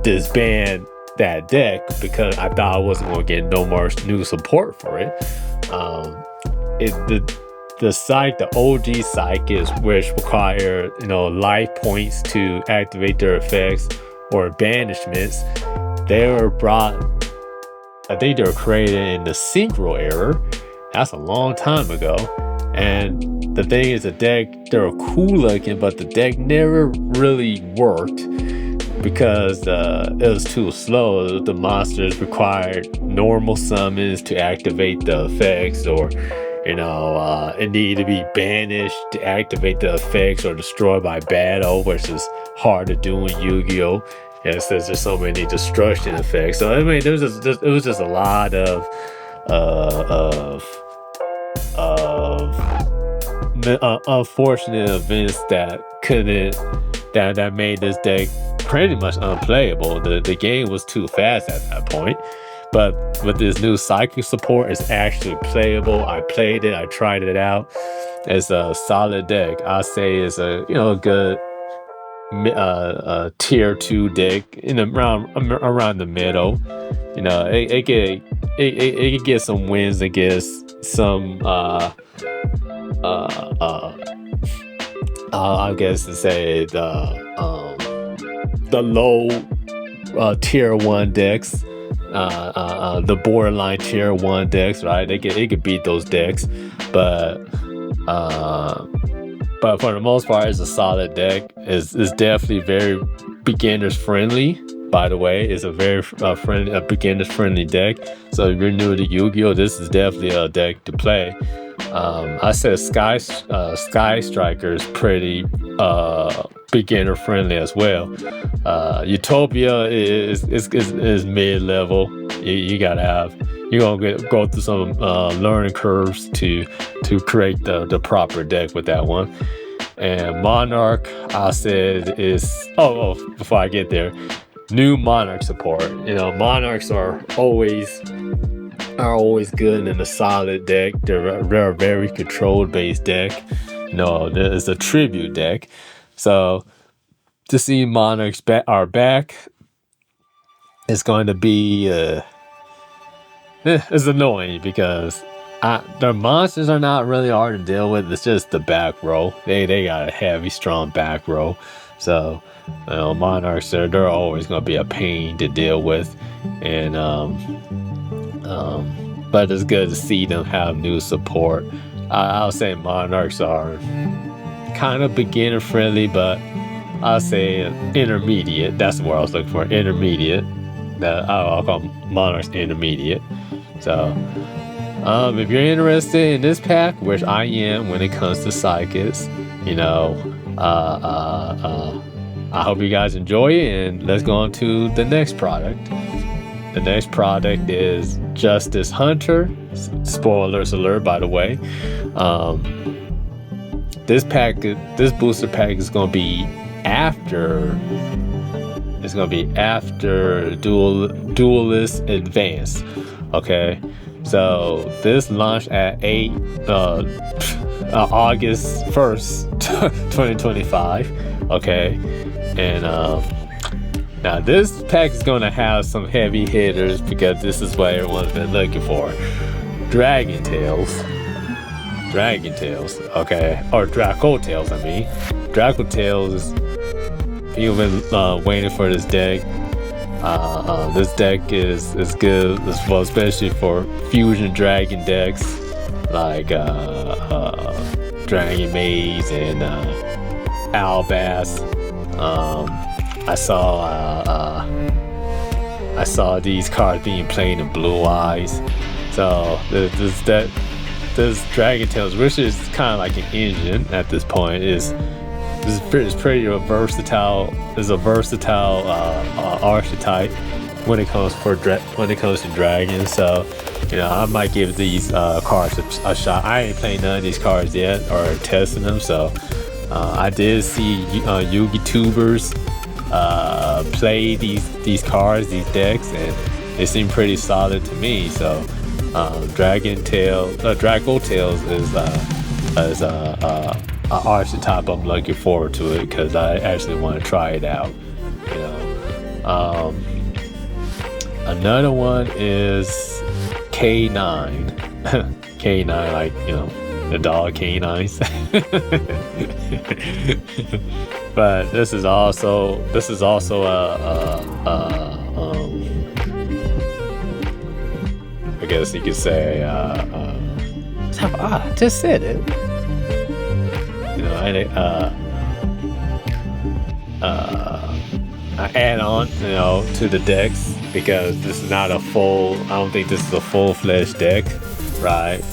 disbanded that deck because I thought I wasn't going to get no more new support for it. The OG Psychics, which require life points to activate their effects or banishments, they were brought. I think they were created in the Synchro era. That's a long time ago. And the thing is, the deck, they were cool looking, but the deck never really worked because it was too slow, the monsters required normal summons to activate the effects, or it needed to be banished to activate the effects, or destroyed by battle, which is hard to do in Yu-Gi-Oh! Yes, there's just so many destruction effects. So I mean, it was just a lot of unfortunate events that made this deck pretty much unplayable. The game was too fast at that point. But with this new psychic support, it's actually playable. I played it, I tried it out. It's a solid deck. I say it's a good tier 2 deck around the middle. It could get some wins against some I guess to say the low tier 1 decks, the borderline tier 1 decks, right? It could beat those decks, but for the most part, it's a solid deck. It's definitely very beginners friendly. By the way, it's a very beginners friendly deck. So if you're new to Yu-Gi-Oh, this is definitely a deck to play. I said Sky Striker is pretty beginner friendly as well. Utopia is mid level. You're gonna go through some learning curves to create the proper deck with that one. And Monarch, I said is before I get there, new Monarch support. Monarchs are always good in a solid deck. They're a very controlled based deck. It's a tribute deck. So to see Monarchs are back, it's going to be it's annoying because their monsters are not really hard to deal with. It's just the back row. They got a heavy, strong back row. So Monarchs they're always going to be a pain to deal with, and but it's good to see them have new support. I'll say Monarchs are kind of beginner friendly, but I'll say intermediate. That's the word I was looking for. Intermediate. I'll call Monarchs intermediate. So if you're interested in this pack, which I am when it comes to psychics, I hope you guys enjoy it, and let's go on to the next product. The next product is Justice Hunter. Spoilers alert, by the way. This booster pack is going to be after. It's going to be after Duelist Advance. Okay, so this launched at August 1st, 2025. Okay, and now this pack is going to have some heavy hitters because this is what everyone's been looking for. Dragon Tails, okay, or Draco Tails. I mean, Draco Tails. You've been waiting for this deck. This deck is good as well, especially for fusion dragon decks like Dragon Maze and Albass. I saw these cards being played in Blue Eyes. So this Dragon Tails, which is kind of like an engine at this point, is pretty versatile. Is a versatile archetype when it comes to dragons. So I might give these cards a shot. I ain't playing none of these cards yet or testing them. So I did see Yugi tubers play these cards, these decks, and they seem pretty solid to me. So Draco Tails is an archetype I'm looking forward to it because I actually want to try it out. Another one is K9. K9, like the dog canines. But this is also I guess you could say I just said it. add-on, to the decks, because this is not a full. I don't think this is a full-fledged deck, right?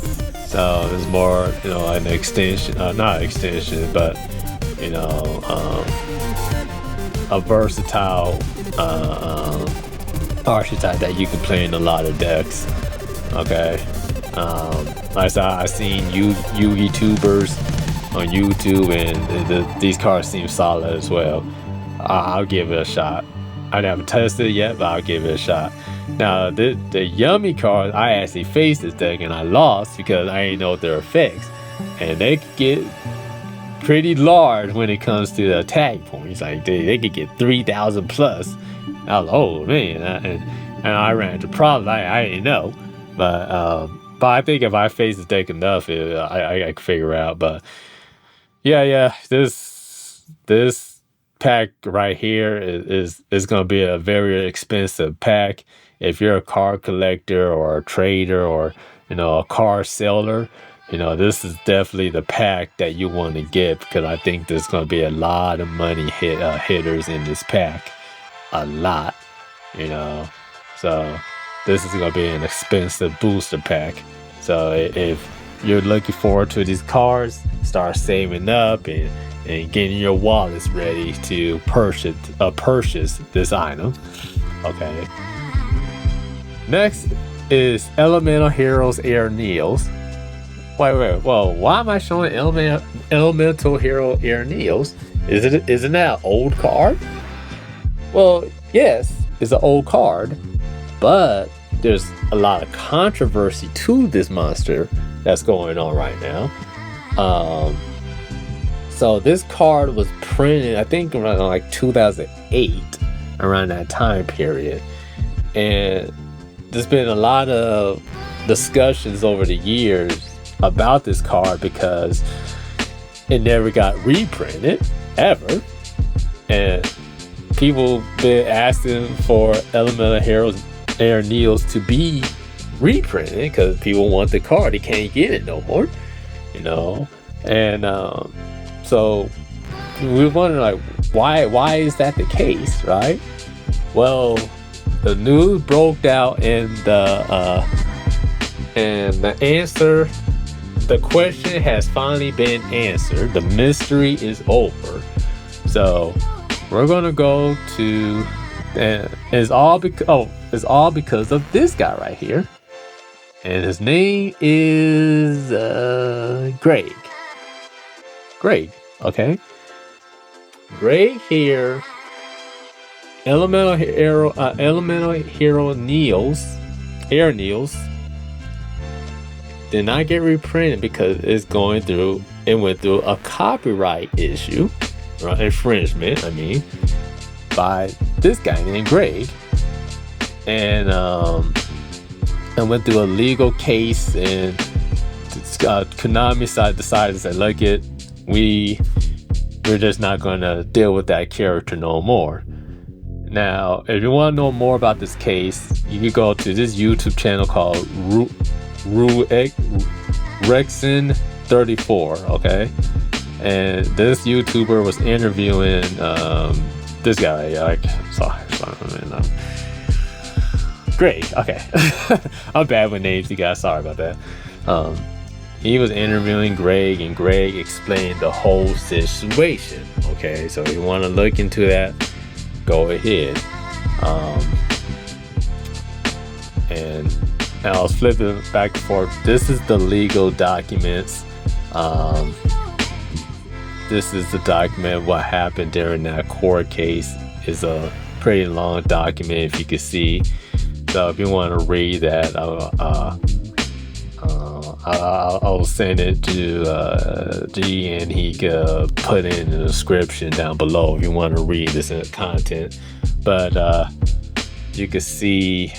So it's more, an extension, not extension, but a versatile archetype that you can play in a lot of decks. Okay. I've seen Yugi tubers on YouTube, and these cards seem solid as well. I'll give it a shot. I haven't tested it yet, but I'll give it a shot. Now, the Yummy cards, I actually faced this deck and I lost because I didn't know their effects, and they could get pretty large when it comes to the attack points. Like they could get 3,000 plus. I was, oh man, and I ran into problems I didn't know, but I think if I face this deck enough, I can figure out. But yeah, this pack right here is gonna be a very expensive pack. If you're a card collector or a trader or a car seller, this is definitely the pack that you want to get, because I think there's gonna be a lot of money hitters in this pack, a lot, So this is gonna be an expensive booster pack. So if you're looking forward to these cards, start saving up and getting your wallets ready to purchase this item. Okay. Next is Elemental Heroes Air Neos. Wait. Well, why am I showing Elemental Hero Air Neos? Isn't that an old card? Well, yes, it's an old card, but there's a lot of controversy to this monster that's going on right now. So this card was printed, I think, around like 2008, around that time period, and there's been a lot of discussions over the years about this card because it never got reprinted ever, and people been asking for Elemental Heroes Air Neos to be reprinted because people want the card. They can't get it no more, and so we wonder, like, why is that the case, right? Well, the news broke out, and the answer, the question has finally been answered. The mystery is over. So we're gonna go to, and it's all because of this guy right here, and his name is Greg. Okay. Greg here. Elemental Hero Neos, Air Neos, did not get reprinted because it went through a copyright issue, right? Infringement, by this guy named Greg, and went through a legal case, and Konami decided to say, look, we're just not going to deal with that character no more. Now, if you want to know more about this case, you can go to this YouTube channel called Rexin34, okay? And this YouTuber was interviewing this guy. Greg, okay. I'm bad with names, you guys. Sorry about that. He was interviewing Greg, and Greg explained the whole situation. Okay, so if you want to look into that, go ahead. And I was flipping back and forth. This is the legal documents. This is the document. What happened during that court case is a pretty long document, if you can see. So if you want to read that, I'll send it to G, and he could put in the description down below if you want to read this in content. But you can see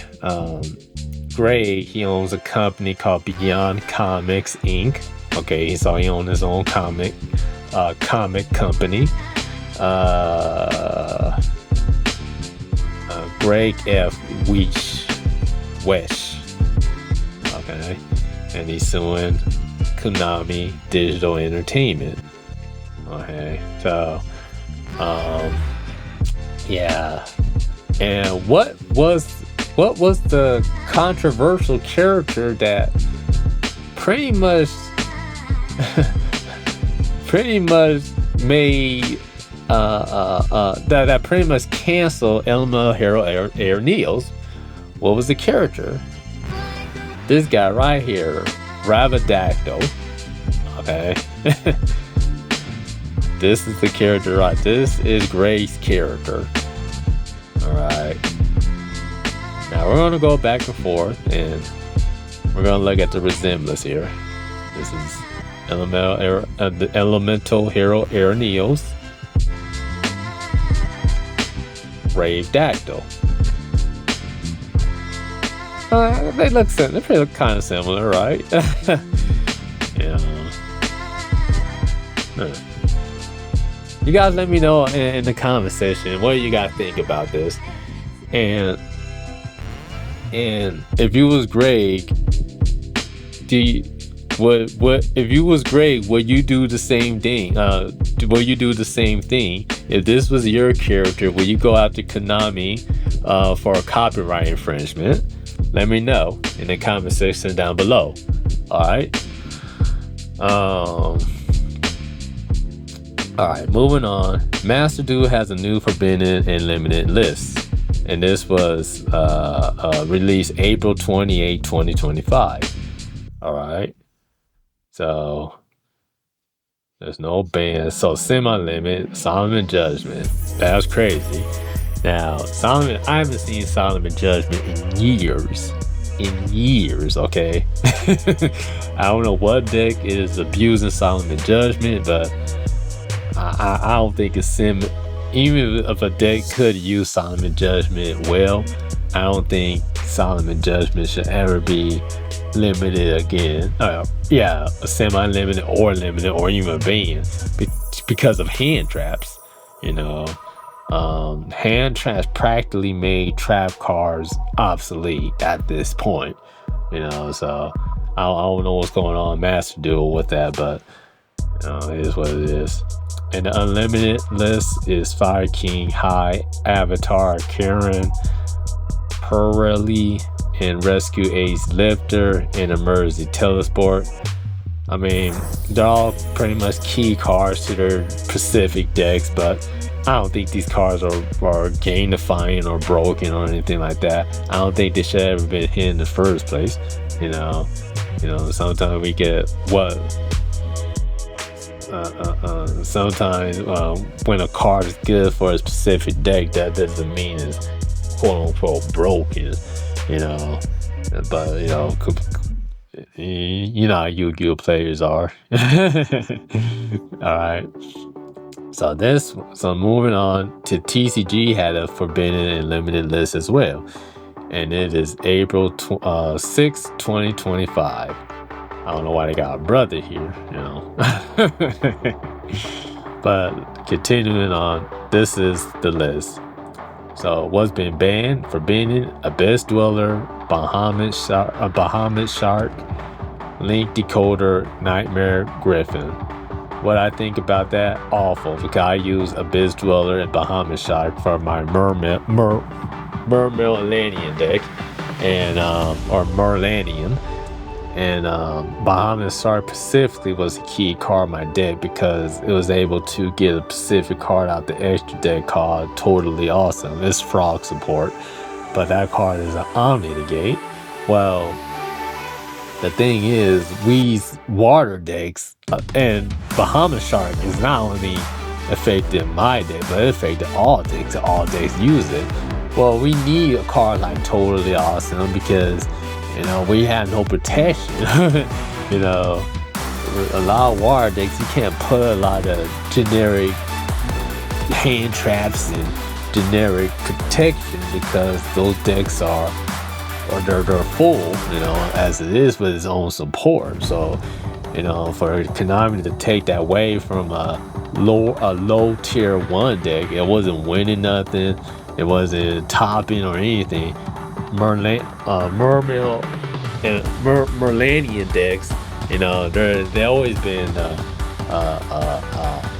Greg, he owns a company called Beyond Comics Inc. Okay, so he owns his own comic company. Greg F. Wesh. Okay. And he's suing Konami Digital Entertainment. Okay, so Yeah. And what was the controversial character that pretty much made that pretty much canceled Elemental Hero Air Neos? What was the character? This guy right here, Ravidactyl. Okay. This is the character, right? This is Gray's character. Alright. Now we're gonna go back and forth and we're gonna look at the resemblance here. This is the Elemental Hero Air Neos. Ravidactyl. They look kind of similar, right? Yeah. You guys let me know in the comment section what you guys think about this. And if you was Greg, if you was Greg, would you do the same thing? Will you do the same thing? If this was your character, will you go after Konami for a copyright infringement? Let me know in the comment section down below. Alright. Alright, moving on. Master Duel has a new forbidden and limited list. And this was released April 28, 2025. Alright. So there's no ban. So semi-limit, Solomon Judgment. That's crazy. Now, Solomon, I haven't seen Solomon Judgment in years. Okay? I don't know what deck is abusing Solomon Judgment, but I don't think it's even if a deck could use Solomon Judgment well, I don't think Solomon Judgment should ever be limited again. Yeah, a semi-limited or limited or even banned because of hand traps. You know, hand traps practically made trap cards obsolete at this point. You know, so I don't know what's going on in Master Duel with that, but you know, it is what it is. And the unlimited list is Fire King, High, Avatar, Karen, Pirelli, and Rescue Ace Lifter, and Emergency Telesport. I mean, they're all pretty much key cards to their specific decks, but I don't think these cards are game defying or broken or anything like that. I don't think they should have ever been hit in the first place. You know, sometimes we get what. Sometimes when a card is good for a specific deck, that doesn't mean it's quote unquote broken, you know. But you know how Yu-Gi-Oh players are. Alright. So moving on to TCG had a forbidden and limited list as well. And it is April 6, 2025. I don't know why they got a brother here, you know. But continuing on, this is the list. So what's been banned, forbidden: Abyss Dweller, Bahamut Shark, Link Decoder, Nightmare Griffin. What I think about that, awful, because I use Abyss Dweller and Bahamut Shark for my Mermilanian deck, and or Merlanian. And Bahamut Shark specifically was a key card in my deck because it was able to get a specific card out the extra deck called Totally Awesome. It's frog support, but that card is an Omni Negate. Well, the thing is, these water decks and Bahamut Shark is not only affecting my deck, but it affected all decks. All decks use it. Well, we need a card like Totally Awesome because, you know, we have no protection. You know, a lot of water decks, you can't put a lot of generic hand traps and generic protection because those decks they're full, you know, as it is with its own support. So, you know, for Konami to take that away from a low tier 1 deck, it wasn't winning nothing, it wasn't topping or anything. Merlanian decks, you know, they always been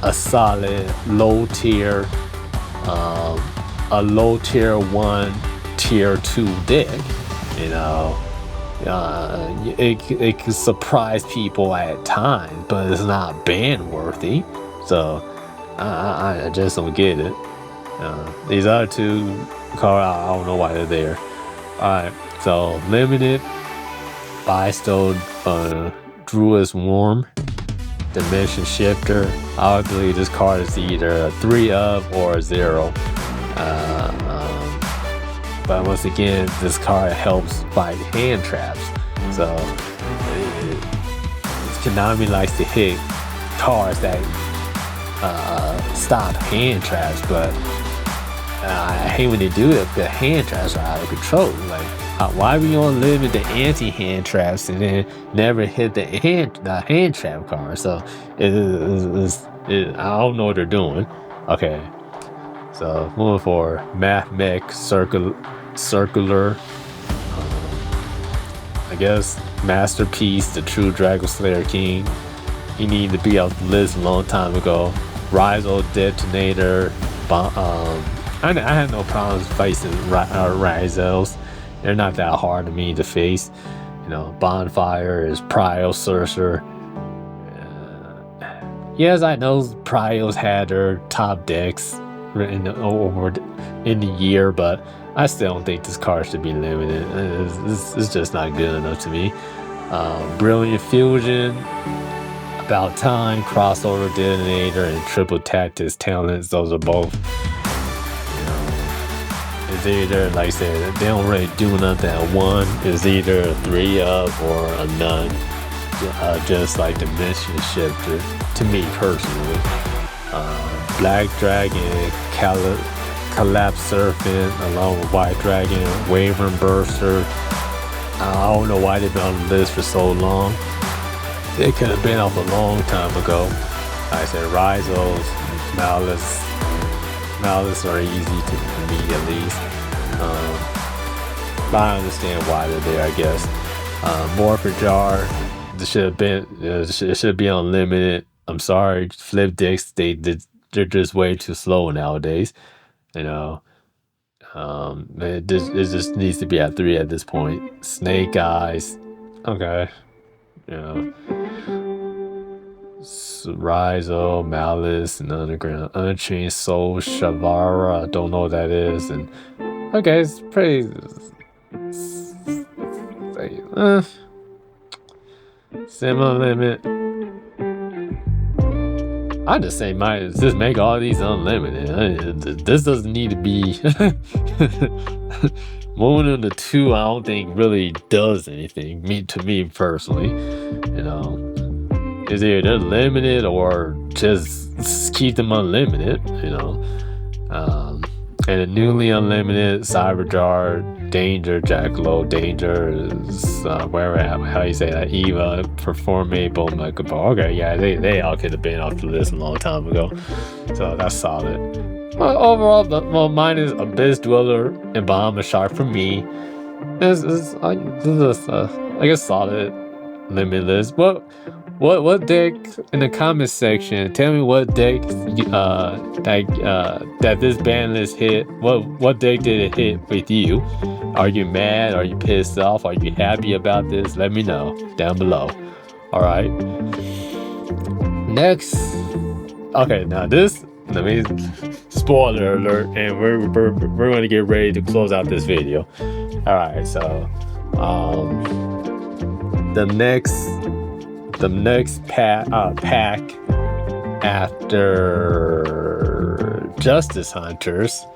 a solid low tier a low tier 1, tier 2 deck. You know, it can surprise people at times, but it's not ban worthy. So I just don't get it. These other two cards, I don't know why they're there. Alright, so limited Bystone Druid's Worm, Dimension Shifter. I would believe this card is either a 3 of or a 0. But once again, this card helps fight hand traps. So Konami likes to hit cards that stop hand traps, but I hate when they do it. The hand traps are out of control. Like, why we gonna limit the anti-hand traps and then never hit the hand trap card? So I don't know what they're doing. Okay, so moving forward, Math Mech Circular. I guess Masterpiece, the True Dragon Slayer King. He needed to be off the list a long time ago. Rizal Detonator. I had no problems facing Rizals. They're not that hard to me to face. You know, Bonfire is Prio Sorcerer. Yes, I know Prios had their top decks in the year, but I still don't think this card should be limited. It's just not good enough to me. Brilliant Fusion, About Time, Crossover Detonator, and Triple Tactics Talents. Those are both, it's either, like I said, they don't really do nothing at 1. It's either a 3 of or a none. Just like Dimension Shifter, to me personally. Black Dragon, Collapse Serpent, along with White Dragon, Wavering Burster. I don't know why they've been on the list for so long. They could have been off a long time ago. Like I said, Rizos, Malice are easy to me at least. But I understand why they're there, I guess. Morpher Jar, it should be unlimited. I'm sorry, flip decks, they're just way too slow nowadays. You know, it just needs to be at 3 at this point. Snake Eyes, okay, you know. Rizal, Malice, and Underground, Unchained Soul, Shavara, I don't know what that is, and okay, it's pretty. Similar limit. I just say, just make all these unlimited. This doesn't need to be. Moving into 2, I don't think really does anything. To me personally, you know, is either they're limited or just keep them unlimited. You know, and a newly unlimited Cyberjar, Danger, Jackalope, Danger is how you say that, Eva, Performable, Mega Ball. Okay, yeah, they all could have been off the list a long time ago, so that's solid. Well, overall, mine is Abyss Dweller and Bahama Shark for me. I guess solid limit list. What deck in the comments section? Tell me what deck that this ban list hit. What deck did it hit with you? Are you mad? Are you pissed off? Are you happy about this? Let me know down below. All right. Next. Okay, now this. Let me spoiler alert, and we're going to get ready to close out this video. All right, so the next pack after Justice Hunters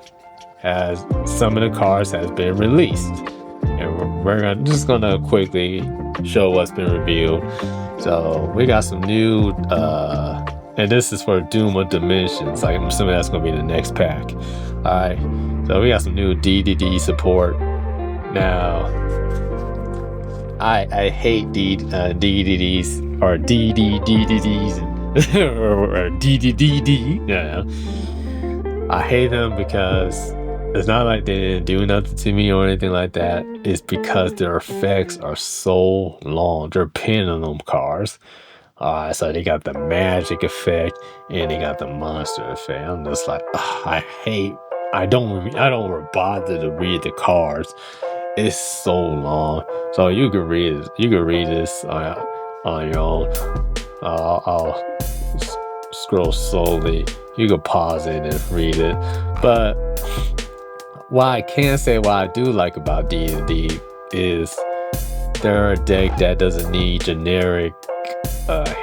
has some of the cards has been released, and we're just gonna quickly show what's been revealed. So we got some new and this is for Doom of Dimensions. I'm assuming that's gonna be the next pack. Alright, so we got some new DDD support. Now I hate DDDs or DDDs or DDDD. Yeah, I hate them because it's not like they didn't do nothing to me or anything like that. It's because their effects are so long. They're pinning on them cards. So they got the magic effect and they got the monster effect. I'm just like, I hate I don't bother to read the cards. It's so long, so you can read it. You can read this on your own. I'll scroll slowly. You can pause it and read it. But what I can say, what I do like about D&D is they're a deck that doesn't need generic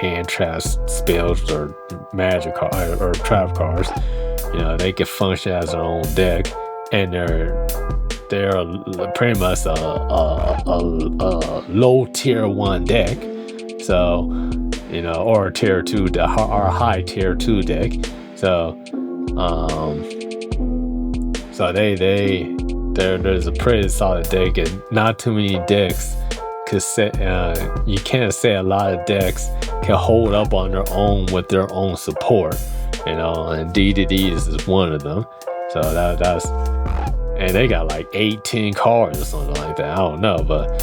hand traps, spells, or magic or trap cards. You know, they can function as their own deck, and they're pretty much a low tier 1 deck. So, you know, or tier 2 or a high tier 2 deck. So there's a pretty solid deck, and not too many decks could say, you can't say a lot of decks can hold up on their own with their own support, you know, and D&D is one of them. So that's, and they got like 18 cards or something like that. I don't know, but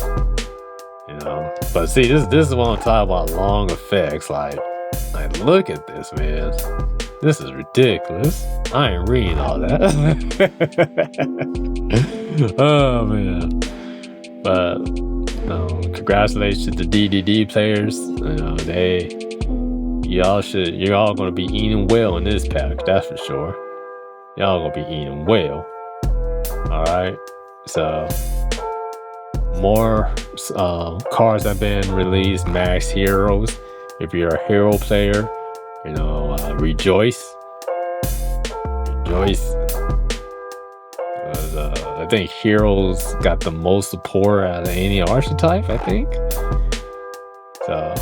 you know, but see, this is what I'm talking about, long effects. Like look at this, man. This is ridiculous. I ain't reading all that. Oh man. But congratulations to the D&D players. You know, you're all gonna be eating well in this pack, that's for sure. Y'all gonna be eating well. Alright. So more cards have been released, max heroes. If you're a hero player, you know, rejoice. I think heroes got the most support out of any archetype, I think. So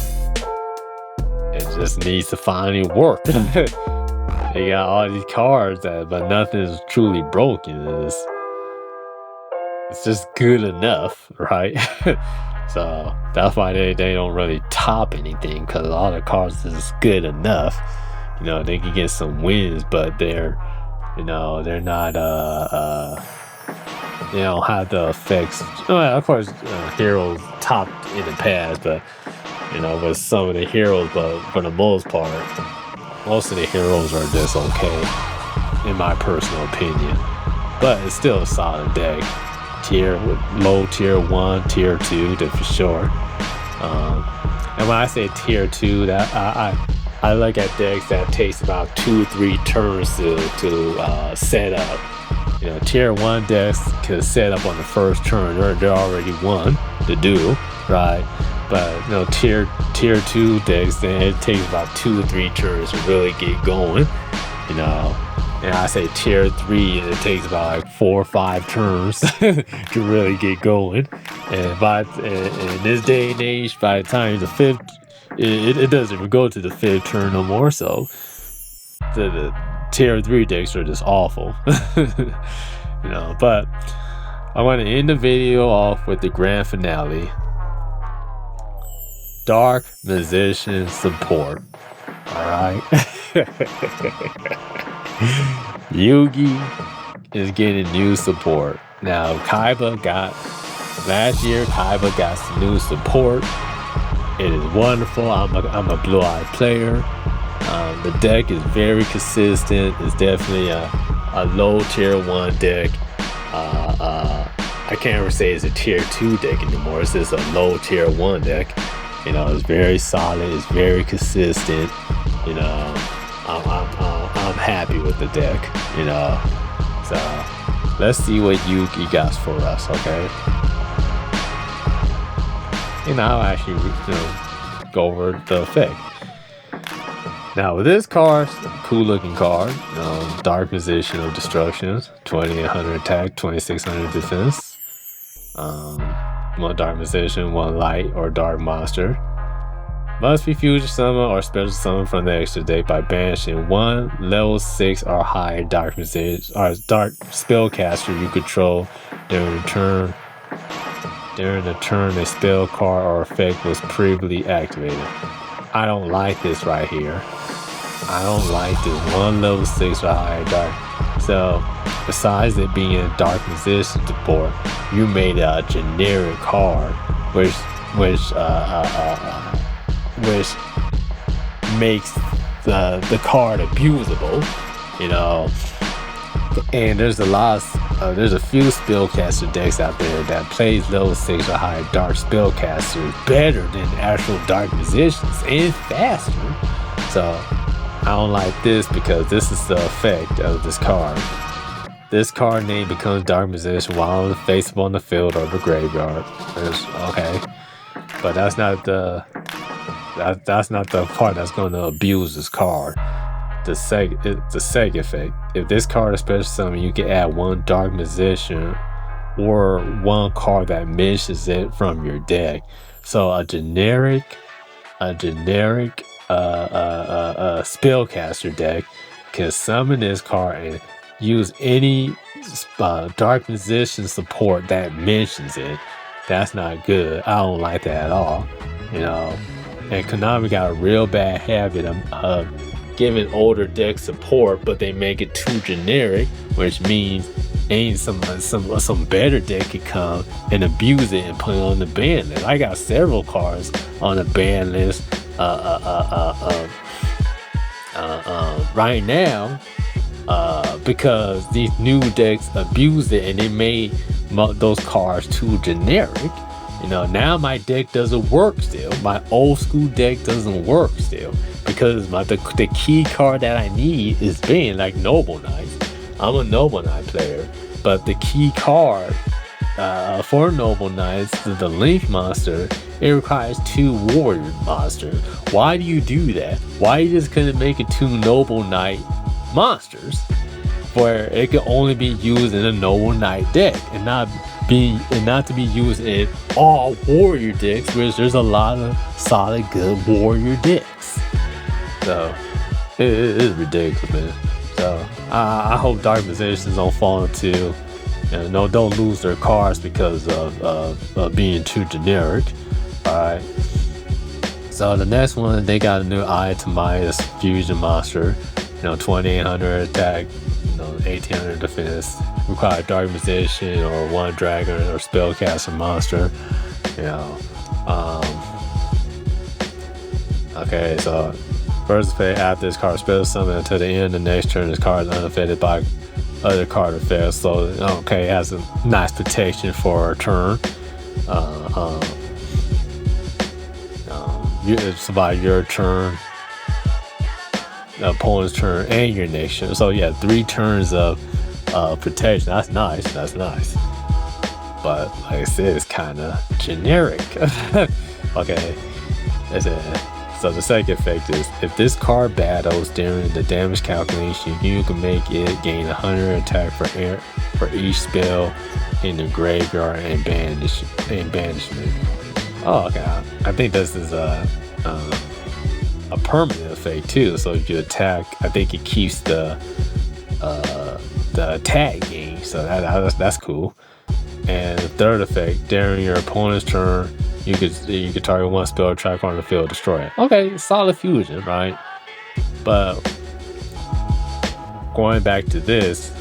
it just needs to finally work. They got all these cards but nothing's truly broken. It's just good enough, right? So that's why they don't really top anything, because a lot of cards is good enough. You know, they can get some wins, but they're not they don't have the effects. Well, of course, heroes topped in the past, but you know, with some of the heroes, but for the most part, most of the heroes are just okay, in my personal opinion. But it's still a solid deck. Low tier 1, tier 2, for sure. And when I say tier 2, that I look at decks that takes about 2-3 turns to set up. You know, tier 1 decks can set up on the first turn. They're already won to do, right? But you know, tier 2 decks, then it takes about 2-3 turns to really get going. You know, and I say tier 3, and it takes about like 4 or 5 turns to really get going. And in this day and age, by the time the 5th, it doesn't even go to the 5th turn no more. So the tier 3 decks are just awful. You know, but I want to end the video off with the grand finale. Dark Musician support. Alright. Yugi is getting new support. Now last year Kaiba got some new support. It is wonderful. I'm a blue-eyed player. The deck is very consistent. It's definitely a low tier 1 deck. I can't ever say it's a tier 2 deck anymore. It's just a low tier 1 deck. You know, it's very solid. It's very consistent. You know, I'm happy with the deck. You know, so let's see what Yugi got for us. Okay. And I'll actually go over the effect. Now with this card, cool looking card, Dark Musician of Destruction, 2800 attack, 2600 defense. One Dark Musician, one Light or Dark Monster. Must be fusion summon or special summon from the extra deck by banishing one level 6 or higher Dark Musician or Dark Spellcaster you control during the turn. During the turn, a spell card or effect was previously activated. I don't like this right here. I don't like this one level 6 or higher dark. So, besides it being a Dark Musician support, you made a generic card, which makes the card abusable. You know, And there's a few spellcaster decks out there that plays level 6 or higher dark spellcasters better than actual dark musicians and faster. So I don't like this because this is the effect of this card. This card name becomes Dark Musician while face on the field or the graveyard. Okay, but that's not the part that's going to abuse this card. The second effect. If this card is special summon, you can add one Dark Musician or one card that mentions it from your deck. So a generic spellcaster deck can summon this card and use any Dark Musician support that mentions it. That's not good. I don't like that at all. And Konami got a real bad habit of giving older decks support, but they make it too generic, which means some better deck could come and abuse it and put it on the ban list. I got several cards on the ban list right now because these new decks abuse it and they made those cards too generic. Now my deck doesn't work still. My old school deck doesn't work still because the key card that I need is being like Noble Knights. I'm a Noble Knight player, but the key card for Noble Knights, the Link monster, it requires 2 Warrior monsters. Why do you do that? Why you just couldn't make it 2 Noble Knight monsters where it can only be used in a Noble Knight deck and not to be used in all Warrior decks, which there's a lot of solid good Warrior decks. So it is ridiculous, man. So I hope Dark Musicians don't fall into don't lose their cards because of being too generic. Alright. So the next one, they got a new Timaeus fusion monster. 2800 attack, 1800 defense. Require Dark Musician or 1 dragon or spellcaster monster. Okay, so first effect, after this card special summon until the end of the next turn, this card is unaffected by other card effects. So it has a nice protection for a turn. It's about your turn, the opponent's turn, and your next turn. So 3 turns of protection. That's nice. But like I said, it's kind of generic. Okay. So the second effect is if this card battles during the damage calculation, you can make it gain 100 attack for each spell in the graveyard and banishment. Oh, okay. I think this is a permanent effect too. So if you attack, I think it keeps the attack gain. So that's cool. And the third effect, during your opponent's turn, you could target 1 spell track on the field, destroy it. Okay, solid fusion, right? But going back to this,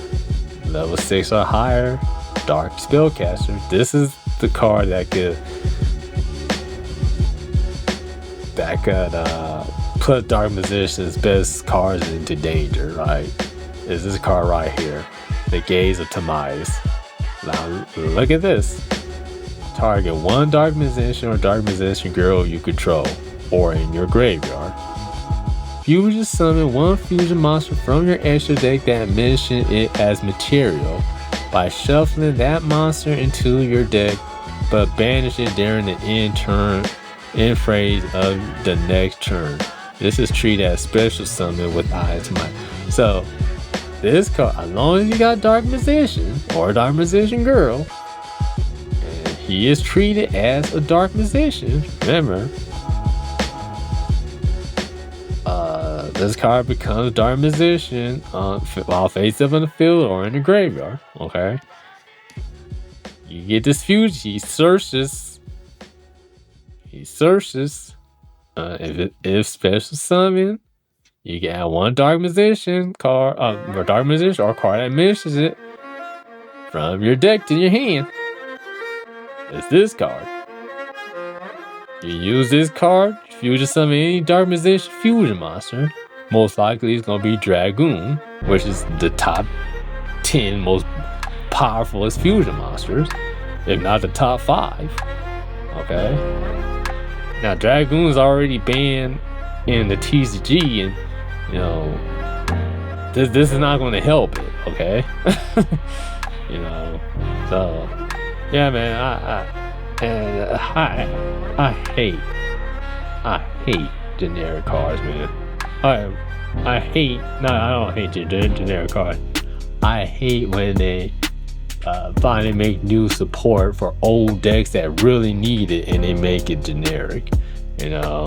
level 6 or higher, Dark Spellcaster. This is the card that could put Dark Musician's best cards into danger, right? Is this card right here, the Gaze of Timaeus. Now look at this. Target 1 Dark Musician or Dark Musician girl you control or in your graveyard. Fusion summon 1 fusion monster from your extra deck that mention it as material by shuffling that monster into your deck, but banish it during the end phase of the next turn. This is treated as special summon with eyes to mind. So this card, as long as you got Dark Musician or Dark Musician girl, and he is treated as a Dark Musician, remember, this card becomes Dark Musician while face up in the field or in the graveyard. Okay, you get this fusion. He searches. If special summon, you can add 1 Dark Musician card, or Dark Musician or card that mentions it from your deck to your hand. It's this card. You use this card, fusion summon any Dark Musician fusion monster. Most likely it's gonna be Dragoon, which is the top 10 most powerfulest fusion monsters, if not the top 5. Okay. Now Dragoon's already banned in the TCG, and you know this is not going to help it. Okay. You know, so yeah, man, I hate generic cards, man. I hate, no, I don't hate generic cards. I hate when they finally make new support for old decks that really need it, and they make it generic, you know.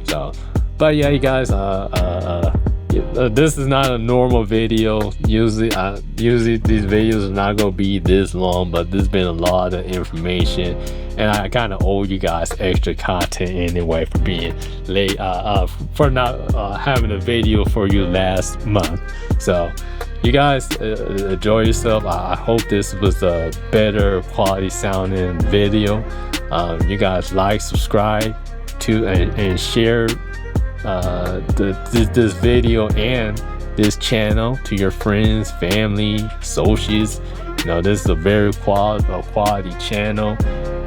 So, but yeah, you guys, this is not a normal video. Usually these videos are not gonna be this long, but there's been a lot of information, and I kind of owe you guys extra content anyway for being late, for not having a video for you last month. So you guys enjoy yourself. I hope this was a better quality sounding video. You guys like, subscribe to, and share this video and this channel to your friends, family, associates. You know, this is a very quality channel.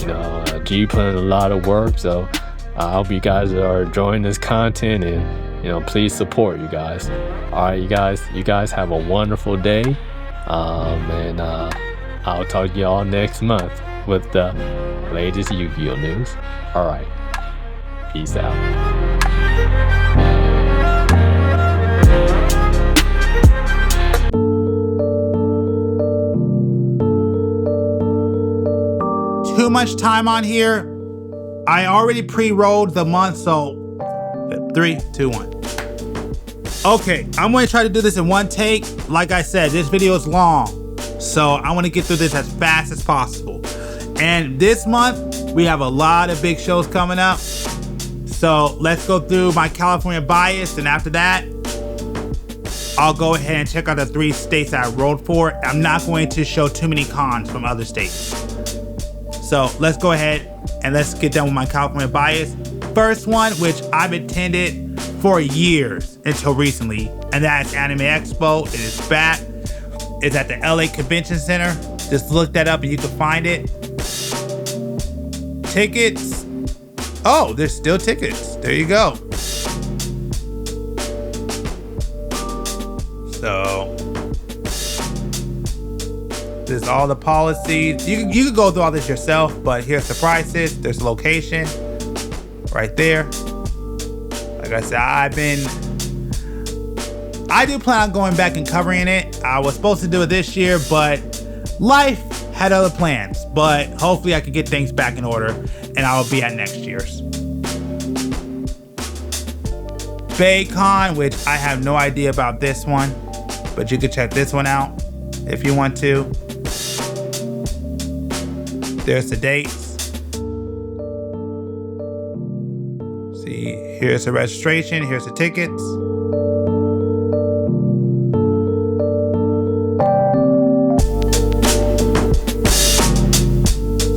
You know, G put in a lot of work, so I hope you guys are enjoying this content, and you know, please support you guys. All right, you guys have a wonderful day, and I'll talk to y'all next month with the latest Yu-Gi-Oh news. All right, peace out. Too much time on here. I already pre-rolled the month, so 3, 2, 1. Okay, I'm going to try to do this in one take. Like I said, this video is long, so I want to get through this as fast as possible. And this month, we have a lot of big shows coming up. So let's go through my California bias, and after that, I'll go ahead and check out the 3 states I rolled for. I'm not going to show too many cons from other states. So let's go ahead and let's get done with my California bias. First one, which I've attended for years until recently, and that's Anime Expo. It is back. It's at the LA Convention Center. Just look that up and you can find it. Tickets. Oh, there's still tickets. There you go. So there's all the policies. You can go through all this yourself, but here's the prices. There's the location right there. Like I said, I do plan on going back and covering it. I was supposed to do it this year, but life had other plans. But hopefully I can get things back in order, and I'll be at next year's. BayCon, which I have no idea about this one, but you can check this one out if you want to. There's the dates. See, here's the registration, here's the tickets.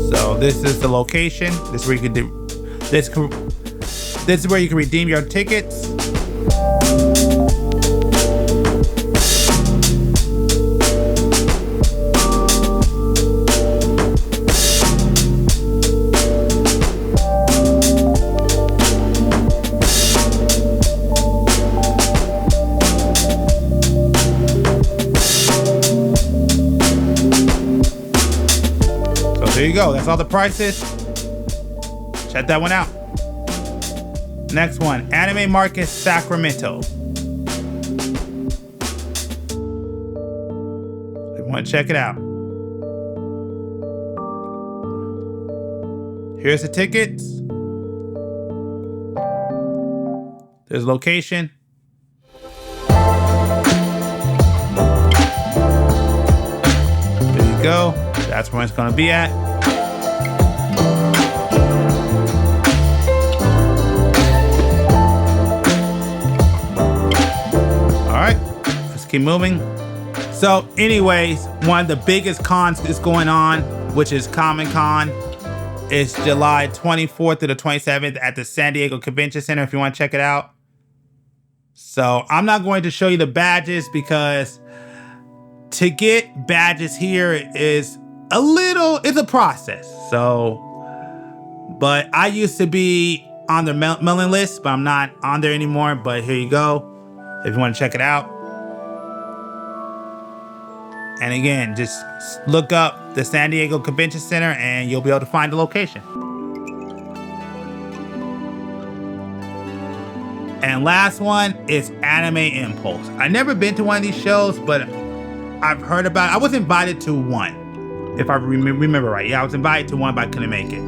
So this is the location. This is where you can do this is where you can redeem your tickets. There you go. That's all the prices. Check that one out. Next one, Anime Market Sacramento. If you want to check it out. Here's the tickets. There's location. There you go. That's where it's going to be at. Keep moving. So anyways, one of the biggest cons is going on, which is Comic Con. It's July 24th to the 27th at the San Diego Convention Center if you want to check it out. So I'm not going to show you the badges because to get badges here is it's a process. So, but I used to be on the mailing list, but I'm not on there anymore. But here you go, if you want to check it out. And again, just look up the San Diego Convention Center and you'll be able to find the location. And last one is Anime Impulse. I've never been to one of these shows, but I've heard about it. I was invited to one, if I remember right. Yeah, I was invited to one, but I couldn't make it.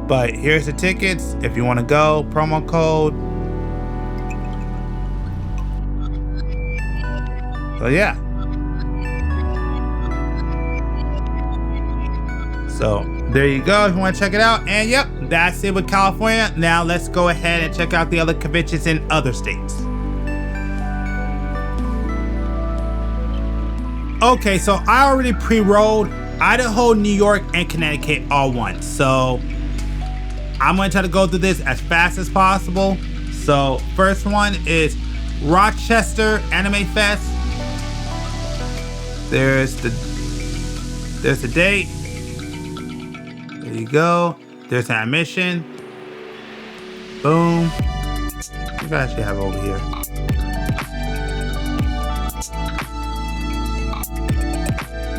But here's the tickets if you want to go. Promo code. So yeah. So there you go if you want to check it out. And yep, that's it with California. Now let's go ahead and check out the other conventions in other states. Okay, so I already pre-rolled Idaho, New York, and Connecticut all once. So I'm going to try to go through this as fast as possible. So first one is Rochester Anime Fest. There's the date. There you go. There's an admission. Boom. I think I actually have it over here.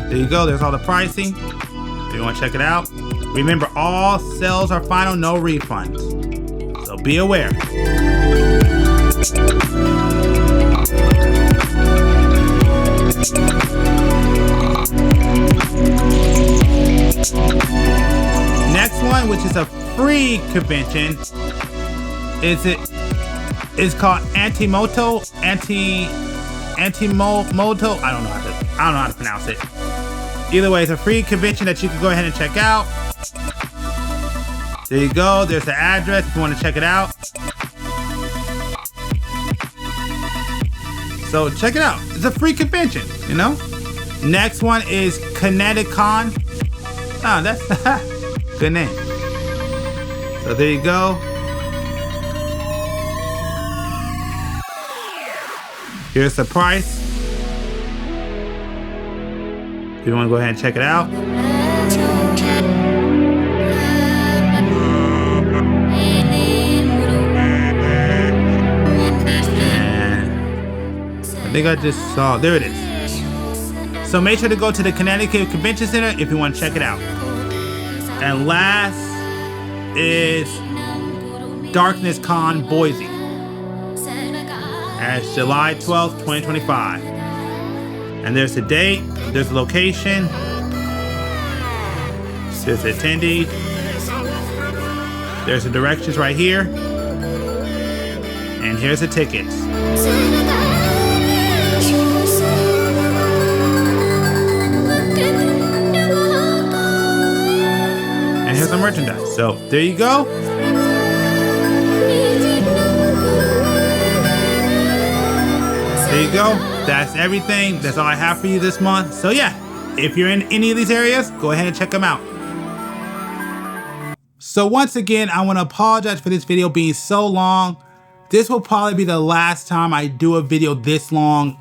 There you go. There's all the pricing. If you want to check it out. Remember, all sales are final, no refunds. So be aware. Next one, which is a free convention, is called Antimoto. Antimoto. I don't know how to pronounce it. Either way, it's a free convention that you can go ahead and check out. There you go. There's the address if you want to check it out. So check it out. It's a free convention, you know? Next one is Connecticut. Oh, that's good name. So there you go. Here's the price. If you want to go ahead and check it out. I think I just saw, there it is. So make sure to go to the Connecticut Convention Center if you want to check it out. And last is Darkness Con Boise. And it's July 12th, 2025. And there's the date, there's the location, there's the attendee, there's the directions right here, and here's the tickets. And here's the merchandise. So there you go. There you go. That's everything. That's all I have for you this month. So yeah, if you're in any of these areas, go ahead and check them out. So once again, I want to apologize for this video being so long. This will probably be the last time I do a video this long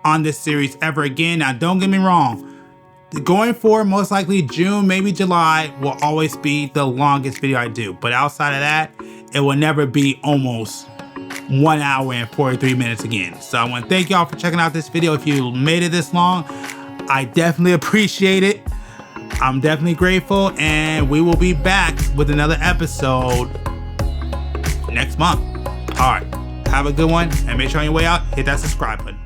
on this series ever again. Now, don't get me wrong. Going forward, most likely June, maybe July will always be the longest video I do. But outside of that, it will never be almost 1 hour and 43 minutes again. So I want to thank y'all for checking out this video. If you made it this long, I definitely appreciate it. I'm definitely grateful, and we will be back with another episode next month. All right, have a good one, and make sure on your way out, hit that subscribe button.